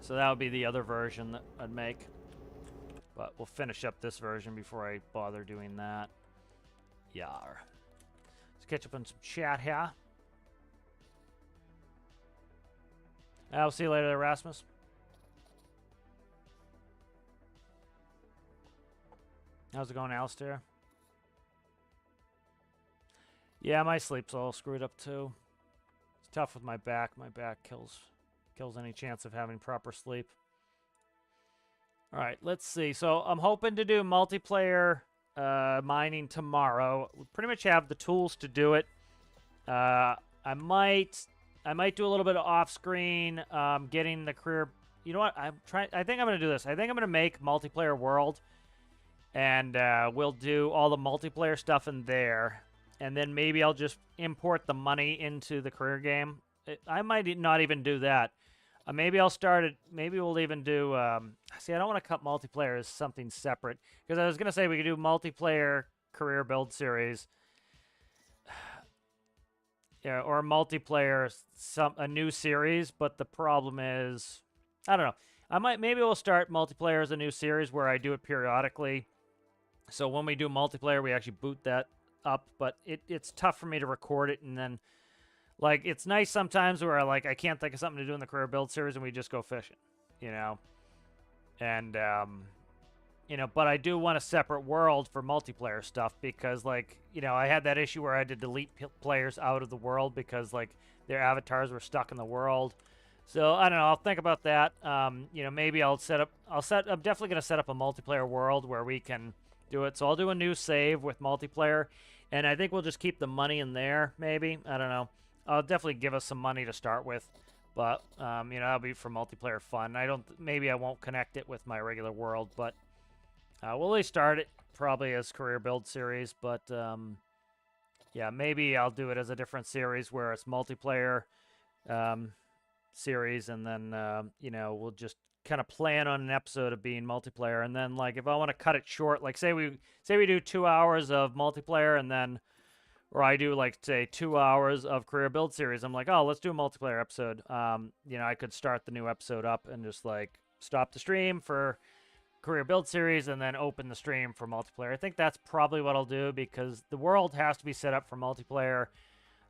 So that would be the other version that I'd make. But we'll finish up this version before I bother doing that. Yar. Let's catch up on some chat here. I'll see you later, Erasmus. How's it going, Alistair? Yeah, my sleep's all screwed up too. It's tough with my back. My back kills any chance of having proper sleep. All right, let's see. So I'm hoping to do multiplayer mining tomorrow. We pretty much have the tools to do it. I might do a little bit of off-screen, getting the career. You know what? I think I'm gonna do this. I think I'm gonna make multiplayer world, and we'll do all the multiplayer stuff in there, and then maybe I'll just import the money into the career game. I might not even do that. Maybe I'll start it. Maybe we'll even do. See, I don't want to cut multiplayer as something separate, because I was gonna say we could do multiplayer career build series, yeah, or multiplayer a new series. But the problem is, I don't know. Maybe we'll start multiplayer as a new series where I do it periodically. So when we do multiplayer, we actually boot that up. But it's tough for me to record it and then. Like, it's nice sometimes where, like, I can't think of something to do in the career build series and we just go fishing, you know? And, you know, but I do want a separate world for multiplayer stuff because, like, you know, I had that issue where I had to delete players out of the world because, like, their avatars were stuck in the world. So, I don't know, I'll think about that. You know, maybe I'm definitely going to set up a multiplayer world where we can do it. So I'll do a new save with multiplayer, and I think we'll just keep the money in there, maybe. I don't know. I'll definitely give us some money to start with, but you know, that'll be for multiplayer fun. Maybe I won't connect it with my regular world, but we'll at least start it probably as career build series. But yeah, maybe I'll do it as a different series where it's multiplayer series, and then you know, we'll just kind of plan on an episode of being multiplayer, and then like if I want to cut it short, like say we do 2 hours of multiplayer, and then. Or I do, like, say, 2 hours of career build series. I'm like, oh, let's do a multiplayer episode. You know, I could start the new episode up and just, like, stop the stream for career build series and then open the stream for multiplayer. I think that's probably what I'll do because the world has to be set up for multiplayer.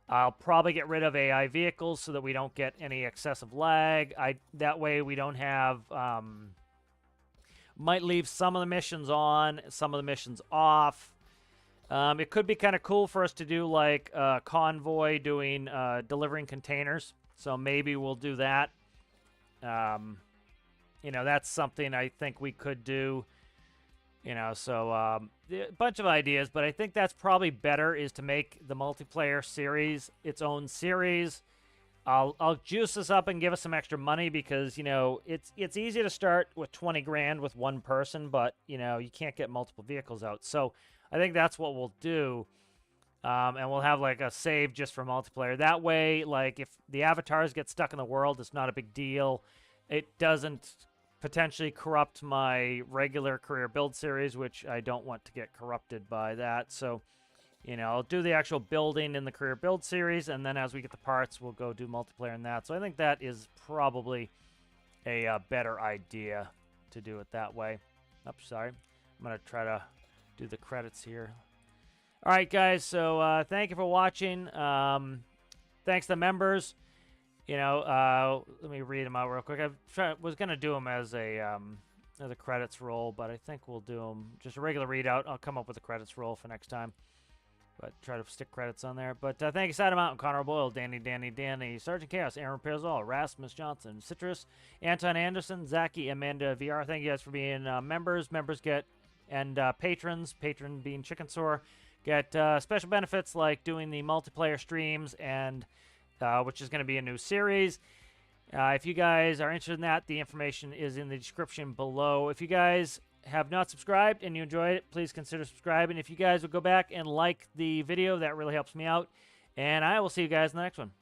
I'll probably get rid of AI vehicles so that we don't get any excessive lag. That way we don't have... might leave some of the missions on, some of the missions off. It could be kind of cool for us to do like convoy doing delivering containers. So maybe we'll do that. You know, that's something I think we could do. You know, so a bunch of ideas, but I think that's probably better is to make the multiplayer series its own series. I'll juice this up and give us some extra money because, you know, it's easy to start with 20 grand with one person, but, you know, you can't get multiple vehicles out. So I think that's what we'll do, and we'll have, like, a save just for multiplayer. That way, like, if the avatars get stuck in the world, it's not a big deal. It doesn't potentially corrupt my regular career build series, which I don't want to get corrupted by that. So, You know, I'll do the actual building in the career build series, and then as we get the parts, we'll go do multiplayer in that. So I think that is probably a better idea to do it that way. Oops, sorry. I'm going to try to do the credits here. All right, guys, so thank you for watching. Thanks to the members. You know, let me read them out real quick. I was going to do them as a credits roll, but I think we'll do them just a regular readout. I'll come up with a credits roll for next time. But try to stick credits on there. But thank you, Side Mountain, Connor Boyle, Danny, Sergeant Chaos, Aaron Pearsall, Rasmus Johnson, Citrus, Anton Anderson, Zachy, Amanda VR. Thank you guys for being members. Members get, and patrons, patron being Chicken Sore, get special benefits like doing the multiplayer streams, and which is going to be a new series. If you guys are interested in that, the information is in the description below. If you guys have not subscribed and you enjoyed it, please consider subscribing. If you guys would go back and like the video, that really helps me out. And I will see you guys in the next one.